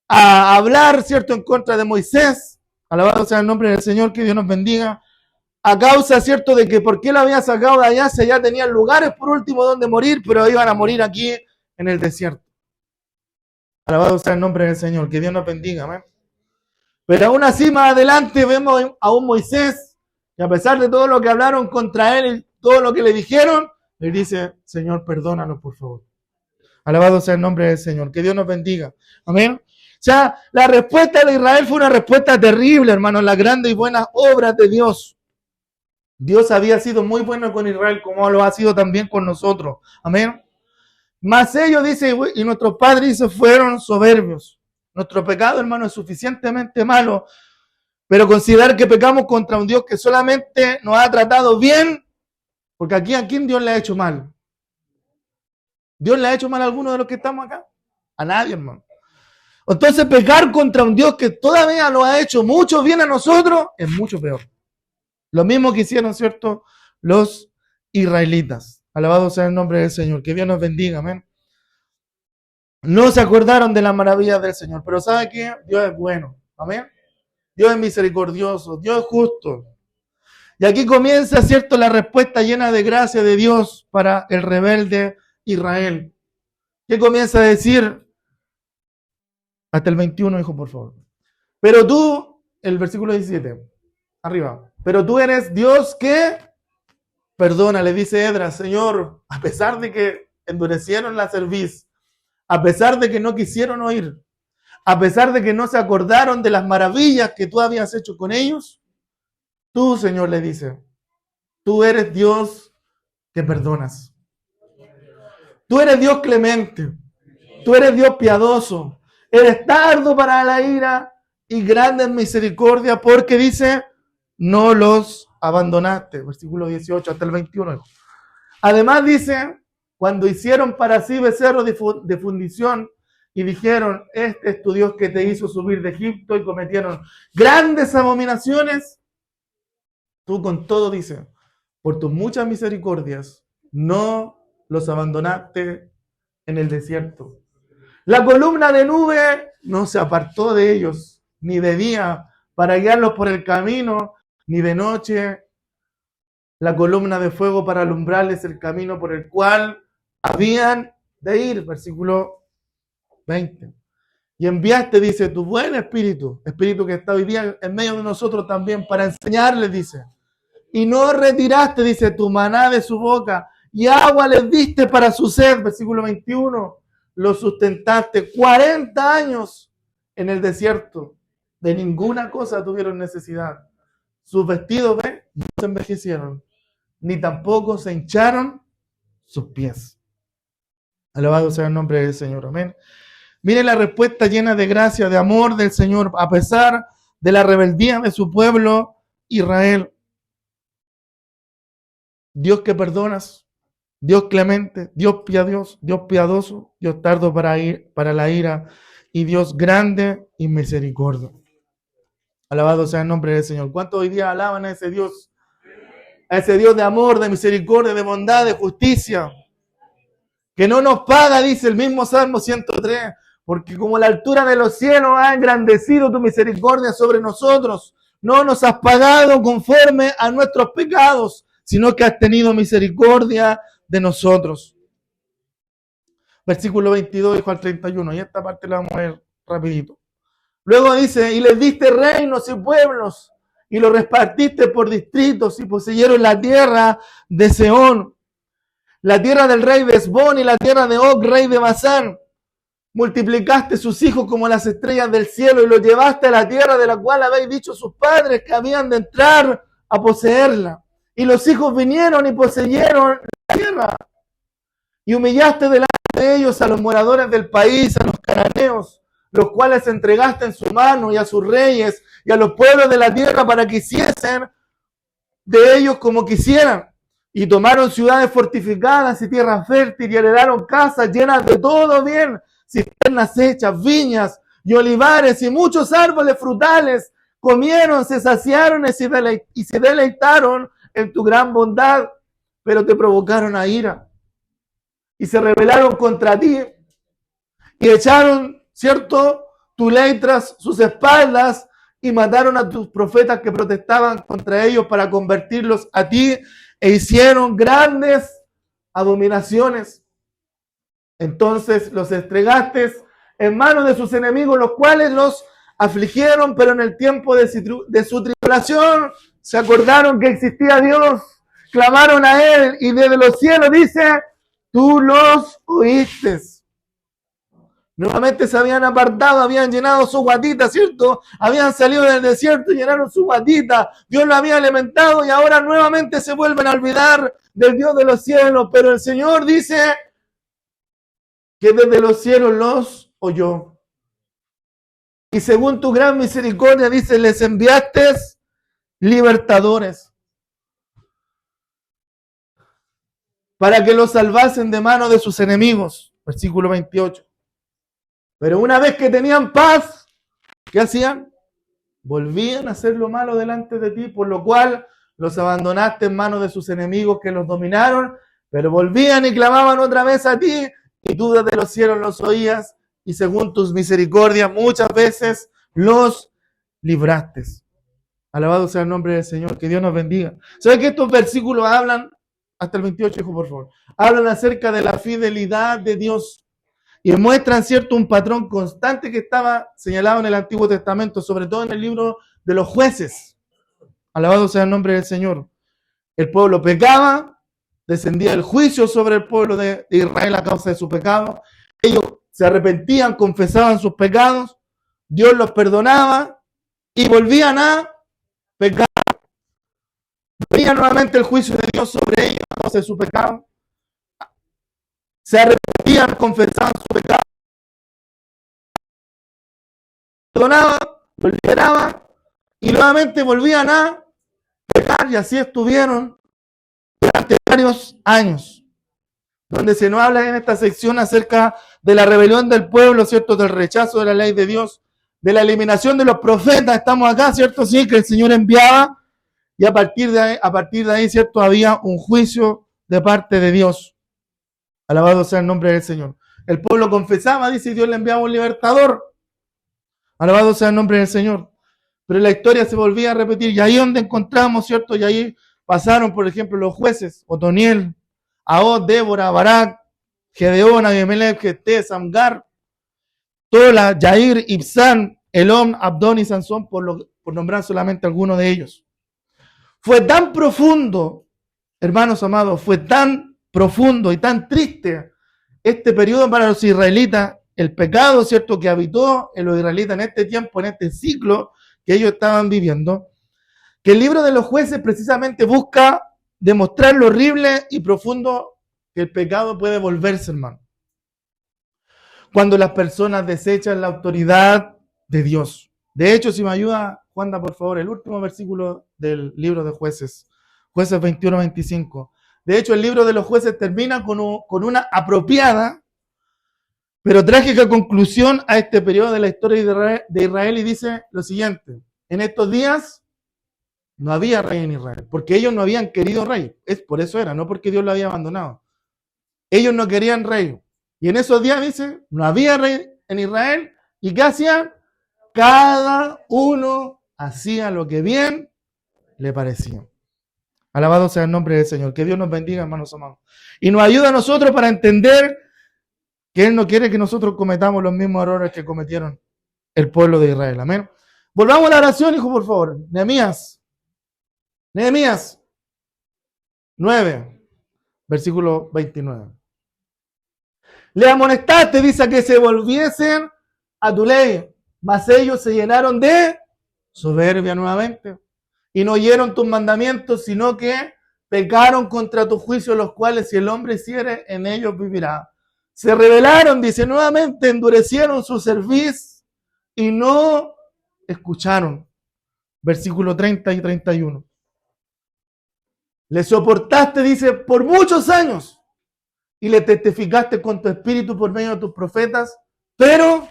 a hablar, ¿cierto? En contra de Moisés. Alabado sea el nombre del Señor, que Dios nos bendiga. A causa, ¿cierto?, de que por qué lo había sacado de allá, si ya tenían lugares por último donde morir, pero iban a morir aquí en el desierto. Alabado sea el nombre del Señor, que Dios nos bendiga, amén. Pero aún así, más adelante vemos a un Moisés, que a pesar de todo lo que hablaron contra él y todo lo que le dijeron, le dice, Señor, perdónanos, por favor. Alabado sea el nombre del Señor, que Dios nos bendiga, amén. O sea, la respuesta de Israel fue una respuesta terrible, hermano, las grandes y buenas obras de Dios. Dios había sido muy bueno con Israel, como lo ha sido también con nosotros. Amén. Mas ellos, dice, y nuestros padres, dice, fueron soberbios. Nuestro pecado, hermano, es suficientemente malo, pero considerar que pecamos contra un Dios que solamente nos ha tratado bien, porque aquí a quién Dios le ha hecho mal. ¿Dios le ha hecho mal a alguno de los que estamos acá? A nadie, hermano. Entonces pecar contra un Dios que todavía lo ha hecho mucho bien a nosotros es mucho peor. Lo mismo que hicieron, ¿cierto?, los israelitas. Alabado sea el nombre del Señor. Que Dios nos bendiga, amén. No se acordaron de las maravillas del Señor. Pero ¿sabe qué? Dios es bueno. Amén. Dios es misericordioso. Dios es justo. Y aquí comienza, ¿cierto?, la respuesta llena de gracia de Dios para el rebelde Israel. ¿Qué comienza a decir? Hasta el 21, hijo, por favor. Pero tú, el versículo 17, arriba. Pero tú eres Dios que perdona, le dice Edras, Señor, a pesar de que endurecieron la cerviz, a pesar de que no quisieron oír, a pesar de que no se acordaron de las maravillas que tú habías hecho con ellos, tú, Señor, le dice, tú eres Dios que perdonas. Tú eres Dios clemente. Tú eres Dios piadoso. Eres tardo para la ira y grande en misericordia, porque dice, no los abandonaste. Versículo 18 hasta el 21. Además dice, cuando hicieron para sí becerros de fundición y dijeron, este es tu Dios que te hizo subir de Egipto, y cometieron grandes abominaciones, tú con todo, dice, por tus muchas misericordias, no los abandonaste en el desierto. La columna de nube no se apartó de ellos, ni de día, para guiarlos por el camino, ni de noche la columna de fuego para alumbrarles el camino por el cual habían de ir. Versículo 20. Y enviaste, dice, tu buen espíritu, espíritu que está hoy día en medio de nosotros también, para enseñarles, dice. Y no retiraste, dice, tu maná de su boca, y agua les diste para su sed. Versículo 21. Los sustentaste 40 años en el desierto. De ninguna cosa tuvieron necesidad. Sus vestidos, ¿ven?, no se envejecieron, ni tampoco se hincharon sus pies. Alabado sea el nombre del Señor. Amén. Mire la respuesta llena de gracia, de amor del Señor, a pesar de la rebeldía de su pueblo Israel. Dios que perdonas, Dios clemente, Dios piadoso, Dios tardo para la ira, y Dios grande y misericordia. Alabado sea el nombre del Señor. ¿Cuántos hoy día alaban a ese Dios? A ese Dios de amor, de misericordia, de bondad, de justicia, que no nos paga, dice el mismo Salmo 103, porque como la altura de los cielos ha engrandecido tu misericordia sobre nosotros, no nos has pagado conforme a nuestros pecados, sino que has tenido misericordia de nosotros. Versículo 22, hijo al 31, y esta parte la vamos a ver rapidito. Luego dice, y les diste reinos y pueblos, y los repartiste por distritos, y poseyeron la tierra de Sehón, la tierra del rey de Hesbón y la tierra de Og, rey de Basán. Multiplicaste sus hijos como las estrellas del cielo, y los llevaste a la tierra de la cual habéis dicho sus padres que habían de entrar a poseerla. Y los hijos vinieron y poseyeron la tierra. Y humillaste delante de ellos a los moradores del país, a los cananeos, los cuales entregaste en su mano, y a sus reyes, y a los pueblos de la tierra, para que hiciesen de ellos como quisieran. Y tomaron ciudades fortificadas y tierra fértil, y heredaron casas llenas de todo bien, cisternas hechas, viñas y olivares, y muchos árboles frutales. Comieron, se saciaron y se deleitaron en tu gran bondad, pero te provocaron a ira, y se rebelaron contra ti, y echaron, ¿cierto?, tu ley tras sus espaldas, y mataron a tus profetas que protestaban contra ellos para convertirlos a ti, e hicieron grandes abominaciones. Entonces los entregaste en manos de sus enemigos, los cuales los afligieron, pero en el tiempo de su tribulación se acordaron que existía Dios, clamaron a Él, y desde los cielos, dice, tú los oíste. Nuevamente se habían apartado, habían llenado su guatita, ¿cierto? Habían salido del desierto y llenaron su guatita. Dios lo había alimentado, y ahora nuevamente se vuelven a olvidar del Dios de los cielos. Pero el Señor dice que desde los cielos los oyó. Y según tu gran misericordia, dice, les enviaste libertadores para que los salvasen de mano de sus enemigos. Versículo 28. Pero una vez que tenían paz, ¿qué hacían? Volvían a hacer lo malo delante de ti, por lo cual los abandonaste en manos de sus enemigos que los dominaron, pero volvían y clamaban otra vez a ti, y tú desde los cielos los oías, y según tus misericordias muchas veces los libraste. Alabado sea el nombre del Señor, que Dios nos bendiga. ¿Saben que estos versículos hablan, hasta el 28, hijo, por favor, hablan acerca de la fidelidad de Dios y muestran, cierto, un patrón constante que estaba señalado en el Antiguo Testamento, sobre todo en el libro de los jueces? Alabado sea el nombre del Señor. El pueblo pecaba, descendía el juicio sobre el pueblo de Israel a causa de su pecado. Ellos se arrepentían, confesaban sus pecados, Dios los perdonaba y volvían a pecar. Venía nuevamente el juicio de Dios sobre ellos a causa de su pecado. Se arrepentían, confesaban su pecado, perdonaban, los liberaban y nuevamente volvían a pecar, y así estuvieron durante varios años, donde se nos habla en esta sección acerca de la rebelión del pueblo, ¿cierto? Del rechazo de la ley de Dios, de la eliminación de los profetas. Estamos acá, ¿cierto? Sí, que el Señor enviaba, y a partir de ahí, ¿cierto? Había un juicio de parte de Dios. Alabado sea el nombre del Señor. El pueblo confesaba, dice, y Dios le enviaba un libertador. Alabado sea el nombre del Señor. Pero la historia se volvía a repetir, y ahí donde encontramos, ¿cierto? Y ahí pasaron, por ejemplo, los jueces, Otoniel, Ahod, Débora, Barak, Gedeón, Abimelech, Jefté, Samgar, Tola, Yair, Ibsán, Elón, Abdón y Sansón, por nombrar solamente algunos de ellos. Fue tan profundo, hermanos amados, fue tan profundo y tan triste este periodo para los israelitas, el pecado, ¿cierto?, que habitó en los israelitas en este tiempo, en este ciclo que ellos estaban viviendo, que el libro de los jueces precisamente busca demostrar lo horrible y profundo que el pecado puede volverse, hermano, cuando las personas desechan la autoridad de Dios. De hecho, si me ayuda, Juanda, por favor, el último versículo del libro de Jueces, Jueces 21-25. De hecho, el libro de los jueces termina con una apropiada pero trágica conclusión a este periodo de la historia de Israel, y dice lo siguiente: en estos días no había rey en Israel, porque ellos no habían querido rey. Por eso era, no porque Dios lo había abandonado. Ellos no querían rey. Y en esos días, dice, no había rey en Israel. ¿Y qué hacían? Cada uno hacía lo que bien le parecía. Alabado sea el nombre del Señor. Que Dios nos bendiga, hermanos amados. Y nos ayuda a nosotros para entender que Él no quiere que nosotros cometamos los mismos errores que cometieron el pueblo de Israel. Amén. Volvamos a la oración, hijo, por favor. Nehemías 9, versículo 29. Le amonestaste, dice, a que se volviesen a tu ley, mas ellos se llenaron de soberbia nuevamente y no oyeron tus mandamientos, sino que pecaron contra tus juicios, los cuales si el hombre hiciere, en ellos vivirá. Se rebelaron, dice, nuevamente endurecieron su cerviz y no escucharon. Versículo 30 y 31. Le soportaste, dice, por muchos años y le testificaste con tu espíritu por medio de tus profetas, pero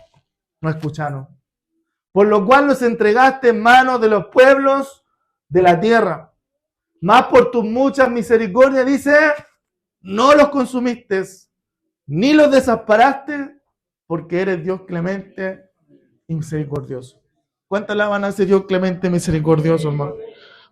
no escucharon. Por lo cual los entregaste en manos de los pueblos de la tierra. Más por tus muchas misericordias, dice, no los consumiste, ni los desamparaste, porque eres Dios clemente y misericordioso. ¿Cuántas alaban a ese Dios clemente y misericordioso, hermano?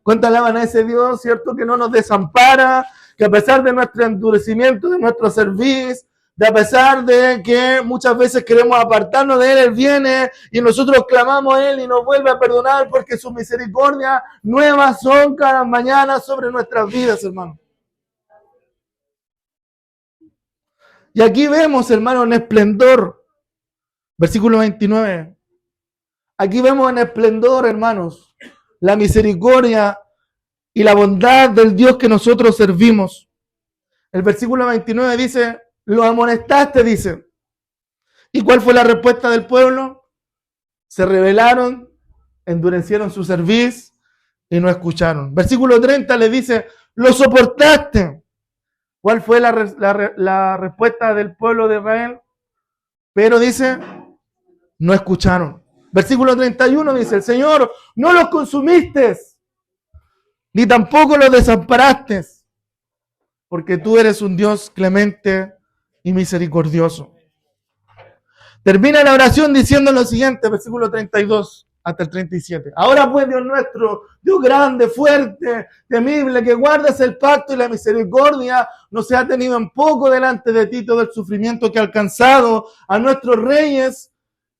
¿Cuántas alaban a ese Dios, cierto, que no nos desampara, que a pesar de nuestro endurecimiento, de nuestro servicio, de a pesar de que muchas veces queremos apartarnos de Él, Él viene y nosotros clamamos a Él y nos vuelve a perdonar, porque sus misericordias nuevas son cada mañana sobre nuestras vidas, hermano? Y aquí vemos, hermano, en esplendor, versículo 29. Aquí vemos en esplendor, hermanos, la misericordia y la bondad del Dios que nosotros servimos. El versículo 29 dice, lo amonestaste, dice. ¿Y cuál fue la respuesta del pueblo? Se rebelaron, endurecieron su cerviz y no escucharon. Versículo 30 le dice, lo soportaste. ¿Cuál fue la respuesta del pueblo de Israel? Pero dice, no escucharon. Versículo 31 dice, el Señor, no los consumiste, ni tampoco los desamparaste, porque tú eres un Dios clemente y misericordioso. Termina la oración diciendo lo siguiente, versículo 32 hasta el 37. Ahora pues, Dios nuestro, Dios grande, fuerte, temible, que guardas el pacto y la misericordia, no se ha tenido en poco delante de ti todo el sufrimiento que ha alcanzado a nuestros reyes,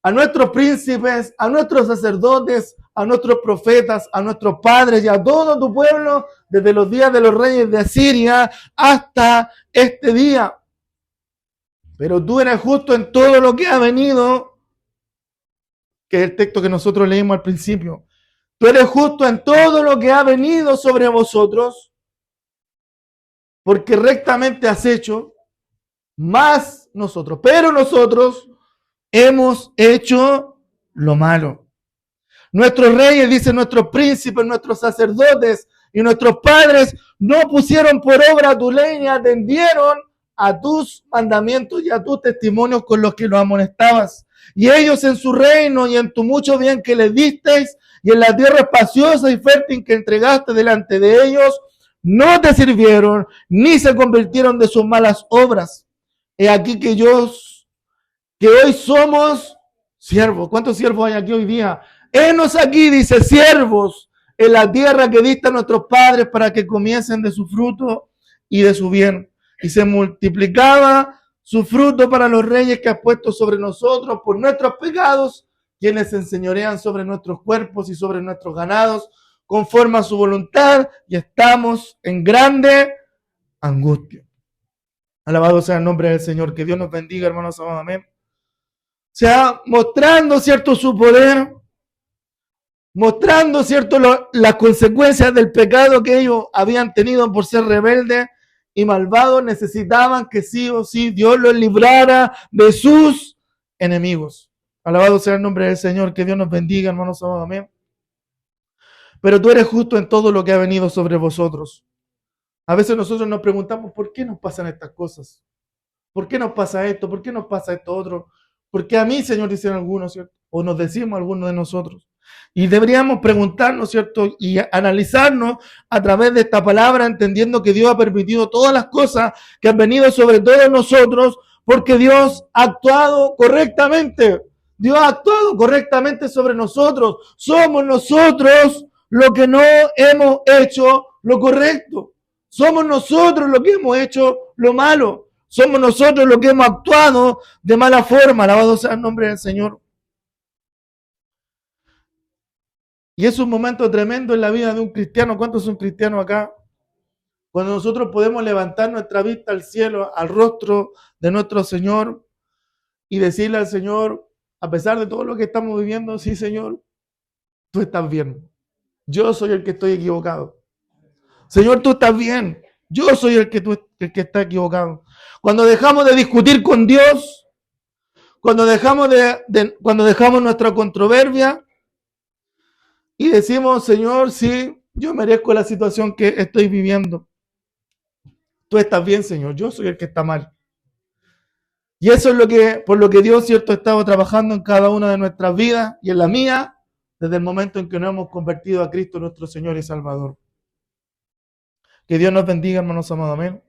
a nuestros príncipes, a nuestros sacerdotes, a nuestros profetas, a nuestros padres y a todo tu pueblo, desde los días de los reyes de Asiria hasta este día. Pero tú eres justo en todo lo que ha venido, que es el texto que nosotros leímos al principio. Tú eres justo en todo lo que ha venido sobre vosotros, porque rectamente has hecho, más nosotros. Pero nosotros hemos hecho lo malo. Nuestros reyes, dicen nuestros príncipes, nuestros sacerdotes y nuestros padres no pusieron por obra tu ley ni atendieron a tus mandamientos y a tus testimonios con los que los amonestabas. Y ellos en su reino y en tu mucho bien que les disteis y en la tierra espaciosa y fértil que entregaste delante de ellos, no te sirvieron ni se convirtieron de sus malas obras. He aquí que hoy somos siervos. ¿Cuántos siervos hay aquí hoy día? Henos aquí, dice, siervos en la tierra que diste a nuestros padres para que comiesen de su fruto y de su bien. Y se multiplicaba su fruto para los reyes que has puesto sobre nosotros por nuestros pecados, quienes se enseñorean sobre nuestros cuerpos y sobre nuestros ganados, conforme a su voluntad, y estamos en grande angustia. Alabado sea el nombre del Señor. Que Dios nos bendiga, hermanos amados. Amén. O sea, mostrando, cierto, su poder, mostrando, cierto, las consecuencias del pecado que ellos habían tenido por ser rebeldes y malvados, necesitaban que sí o sí Dios los librara de sus enemigos. Alabado sea el nombre del Señor. Que Dios nos bendiga, hermanos amados. Amén. Pero tú eres justo en todo lo que ha venido sobre vosotros. A veces nosotros nos preguntamos, ¿por qué nos pasan estas cosas? ¿Por qué nos pasa esto? ¿Por qué nos pasa esto otro? Porque a mí, Señor, dicen algunos, ¿cierto? O nos decimos algunos de nosotros. Y deberíamos preguntarnos, ¿cierto? Y analizarnos a través de esta palabra, entendiendo que Dios ha permitido todas las cosas que han venido sobre todos nosotros, porque Dios ha actuado correctamente. Dios ha actuado correctamente sobre nosotros. Somos nosotros los que no hemos hecho lo correcto. Somos nosotros los que hemos hecho lo malo. Somos nosotros los que hemos actuado de mala forma. Alabado sea el nombre del Señor. Y es un momento tremendo en la vida de un cristiano. ¿Cuántos son cristianos acá? Cuando nosotros podemos levantar nuestra vista al cielo, al rostro de nuestro Señor y decirle al Señor, a pesar de todo lo que estamos viviendo, sí, Señor, tú estás bien. Yo soy el que estoy equivocado. Señor, tú estás bien. Yo soy el que está equivocado. Cuando dejamos de discutir con Dios, cuando dejamos nuestra controversia y decimos, Señor, sí, yo merezco la situación que estoy viviendo. Tú estás bien, Señor. Yo soy el que está mal. Y eso es por lo que Dios, cierto, ha estado trabajando en cada una de nuestras vidas y en la mía, desde el momento en que nos hemos convertido a Cristo, nuestro Señor y Salvador. Que Dios nos bendiga, hermanos amados. Amén.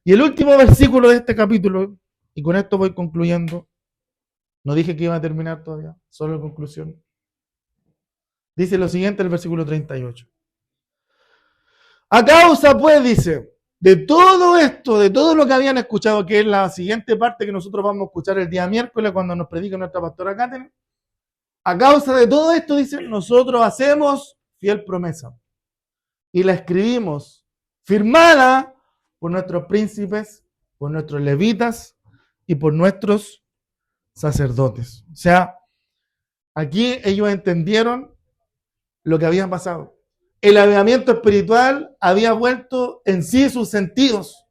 Y el último versículo de este capítulo, y con esto voy concluyendo. No dije que iba a terminar todavía, solo en conclusión. Dice lo siguiente el versículo 38. A causa, pues, dice, de todo esto, de todo lo que habían escuchado, que es la siguiente parte que nosotros vamos a escuchar el día miércoles cuando nos predica nuestra pastora Catherine. A causa de todo esto, dice, nosotros hacemos fiel promesa. Y la escribimos, firmada por nuestros príncipes, por nuestros levitas y por nuestros sacerdotes. O sea, aquí ellos entendieron lo que había pasado. El avivamiento espiritual había vuelto en sí sus sentidos.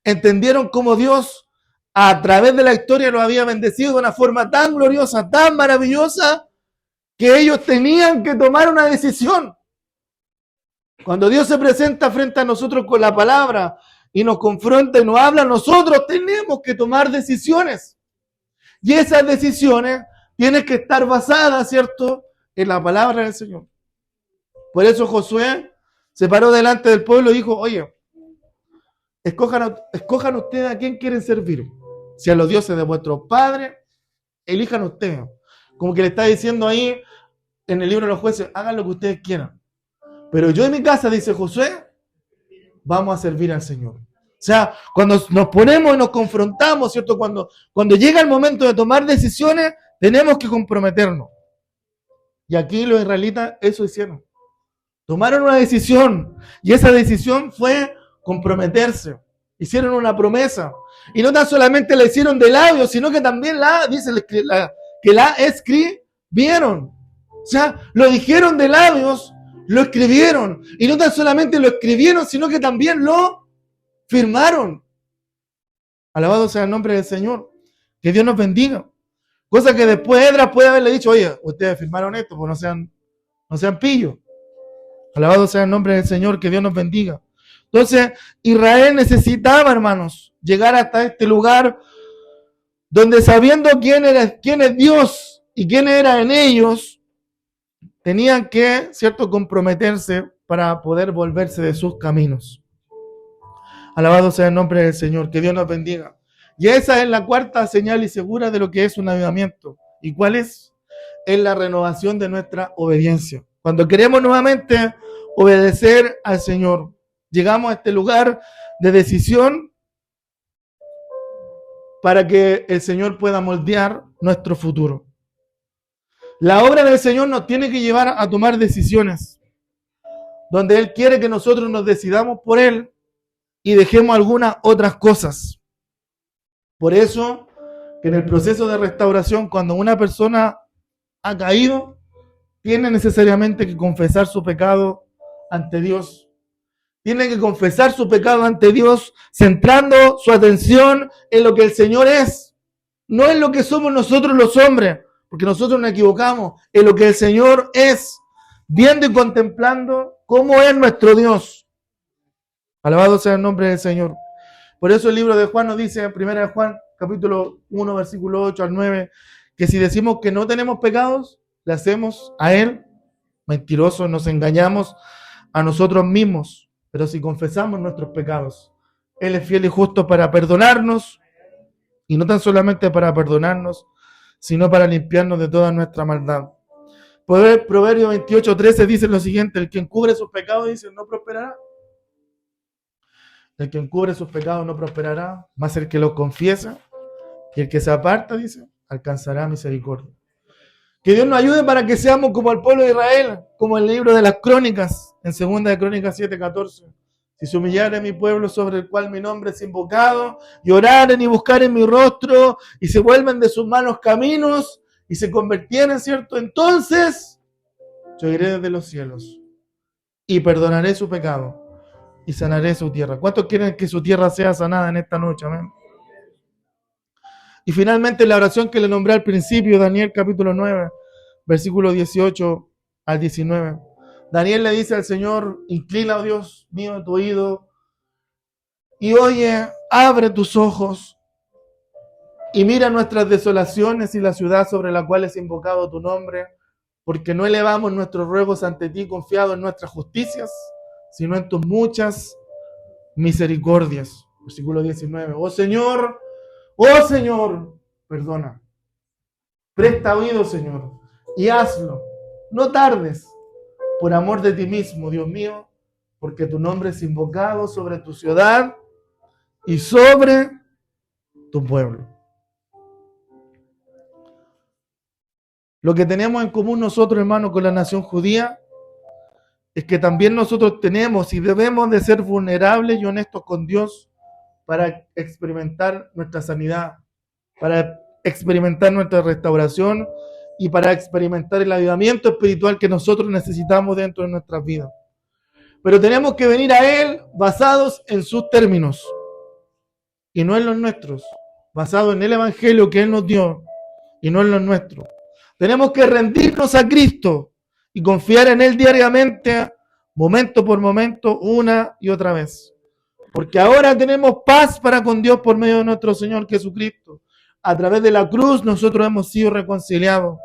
Entendieron cómo Dios, a través de la historia, los había bendecido de una forma tan gloriosa, tan maravillosa, que ellos tenían que tomar una decisión. Cuando Dios se presenta frente a nosotros con la palabra y nos confronta y nos habla, nosotros tenemos que tomar decisiones. Y esas decisiones tienen que estar basadas, ¿cierto?, en la palabra del Señor. Por eso Josué se paró delante del pueblo y dijo, oye, escojan ustedes a quién quieren servir. si a los dioses de vuestros padres, elijan ustedes. Como que le está diciendo ahí en el libro de los jueces, hagan lo que ustedes quieran. Pero yo en mi casa, dice Josué, vamos a servir al Señor. O sea, cuando nos ponemos y nos confrontamos, ¿cierto? Cuando llega el momento de tomar decisiones, tenemos que comprometernos. Y aquí los israelitas eso hicieron. Tomaron una decisión y esa decisión fue comprometerse. Hicieron una promesa. Y no tan solamente la hicieron de labios, sino que también que la escribieron. O sea, lo dijeron de labios, lo escribieron. Y no tan solamente lo escribieron, sino que también lo firmaron. Alabado sea el nombre del Señor. Que Dios nos bendiga. Cosa que después Edras puede haberle dicho, oye, ustedes firmaron esto, pues no sean pillos. Alabado sea el nombre del Señor, que Dios nos bendiga. Entonces, Israel necesitaba, hermanos, llegar hasta este lugar donde sabiendo quién es Dios y quién era en ellos, tenían que, ¿cierto?, comprometerse para poder volverse de sus caminos. Alabado sea el nombre del Señor, que Dios nos bendiga. Y esa es la cuarta señal y segura de lo que es un avivamiento. ¿Y cuál es? Es la renovación de nuestra obediencia. Cuando queremos nuevamente obedecer al Señor, llegamos a este lugar de decisión para que el Señor pueda moldear nuestro futuro. La obra del Señor nos tiene que llevar a tomar decisiones, donde Él quiere que nosotros nos decidamos por Él y dejemos algunas otras cosas. Por eso, que en el proceso de restauración, cuando una persona ha caído, tiene necesariamente que confesar su pecado ante Dios. Tiene que confesar su pecado ante Dios, centrando su atención en lo que el Señor es, no en lo que somos nosotros los hombres, porque nosotros nos equivocamos, en lo que el Señor es, viendo y contemplando cómo es nuestro Dios. Alabado sea el nombre del Señor. Por eso el libro de Juan nos dice, en 1 Juan, capítulo 1, versículo 8 al 9, que si decimos que no tenemos pecados, le hacemos a Él mentirosos, nos engañamos a nosotros mismos. Pero si confesamos nuestros pecados, Él es fiel y justo para perdonarnos, y no tan solamente para perdonarnos, sino para limpiarnos de toda nuestra maldad. Proverbio 28:13 dice lo siguiente, el que encubre sus pecados, dice, no prosperará. El que encubre sus pecados no prosperará, más el que los confiesa, y el que se aparta, dice, alcanzará misericordia. Que Dios nos ayude para que seamos como el pueblo de Israel, como el libro de las Crónicas, en 2 de Crónicas 7:14. Si se humillare mi pueblo sobre el cual mi nombre es invocado, y oraren y buscaren mi rostro, y se vuelven de sus malos caminos, y se convirtieren, ¿cierto? Entonces, yo iré desde los cielos, y perdonaré su pecado, y sanaré su tierra. ¿Cuántos quieren que su tierra sea sanada en esta noche? Amén. Y finalmente la oración que le nombré al principio, Daniel capítulo 9, versículo 18 al 19. Daniel le dice al Señor, inclina, oh Dios mío, tu oído, y oye, abre tus ojos, y mira nuestras desolaciones y la ciudad sobre la cual es invocado tu nombre, porque no elevamos nuestros ruegos ante ti confiados en nuestras justicias, sino en tus muchas misericordias. Versículo 19. Oh Señor, perdona. Presta oído, Señor, y hazlo. No tardes, por amor de ti mismo, Dios mío, porque tu nombre es invocado sobre tu ciudad y sobre tu pueblo. Lo que tenemos en común nosotros, hermanos, con la nación judía, es que también nosotros tenemos y debemos de ser vulnerables y honestos con Dios para experimentar nuestra sanidad, para experimentar nuestra restauración y para experimentar el avivamiento espiritual que nosotros necesitamos dentro de nuestras vidas. Pero tenemos que venir a Él basados en sus términos y no en los nuestros, basados en el Evangelio que Él nos dio y no en los nuestros. Tenemos que rendirnos a Cristo y confiar en Él diariamente, momento por momento, una y otra vez. Porque ahora tenemos paz para con Dios por medio de nuestro Señor Jesucristo. A través de la cruz nosotros hemos sido reconciliados.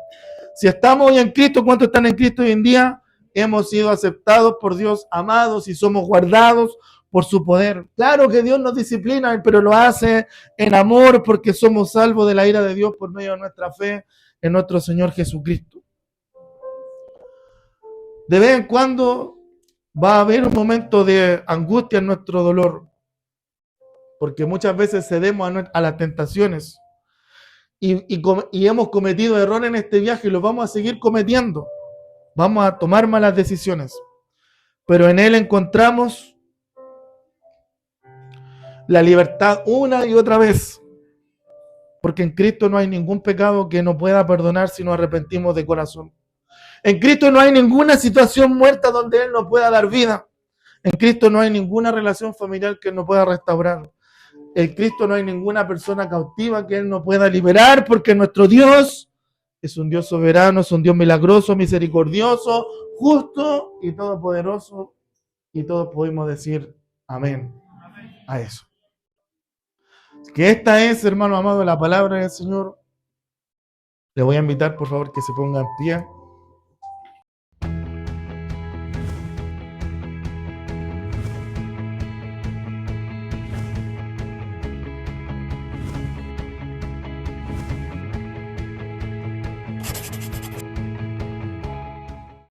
Si estamos hoy en Cristo, ¿cuántos están en Cristo hoy en día? Hemos sido aceptados por Dios, amados, y somos guardados por su poder. Claro que Dios nos disciplina, pero lo hace en amor porque somos salvos de la ira de Dios por medio de nuestra fe en nuestro Señor Jesucristo. De vez en cuando va a haber un momento de angustia en nuestro dolor, porque muchas veces cedemos a las tentaciones y hemos cometido errores en este viaje y los vamos a seguir cometiendo. Vamos a tomar malas decisiones, pero en Él encontramos la libertad una y otra vez, porque en Cristo no hay ningún pecado que no pueda perdonar si nos arrepentimos de corazón. En Cristo no hay ninguna situación muerta donde Él no pueda dar vida. En Cristo no hay ninguna relación familiar que Él no pueda restaurar. En Cristo no hay ninguna persona cautiva que Él no pueda liberar, porque nuestro Dios es un Dios soberano, es un Dios milagroso, misericordioso, justo y todopoderoso. Y todos podemos decir amén a eso. Que esta es, hermano amado, la palabra del Señor. Le voy a invitar, por favor, que se ponga en pie.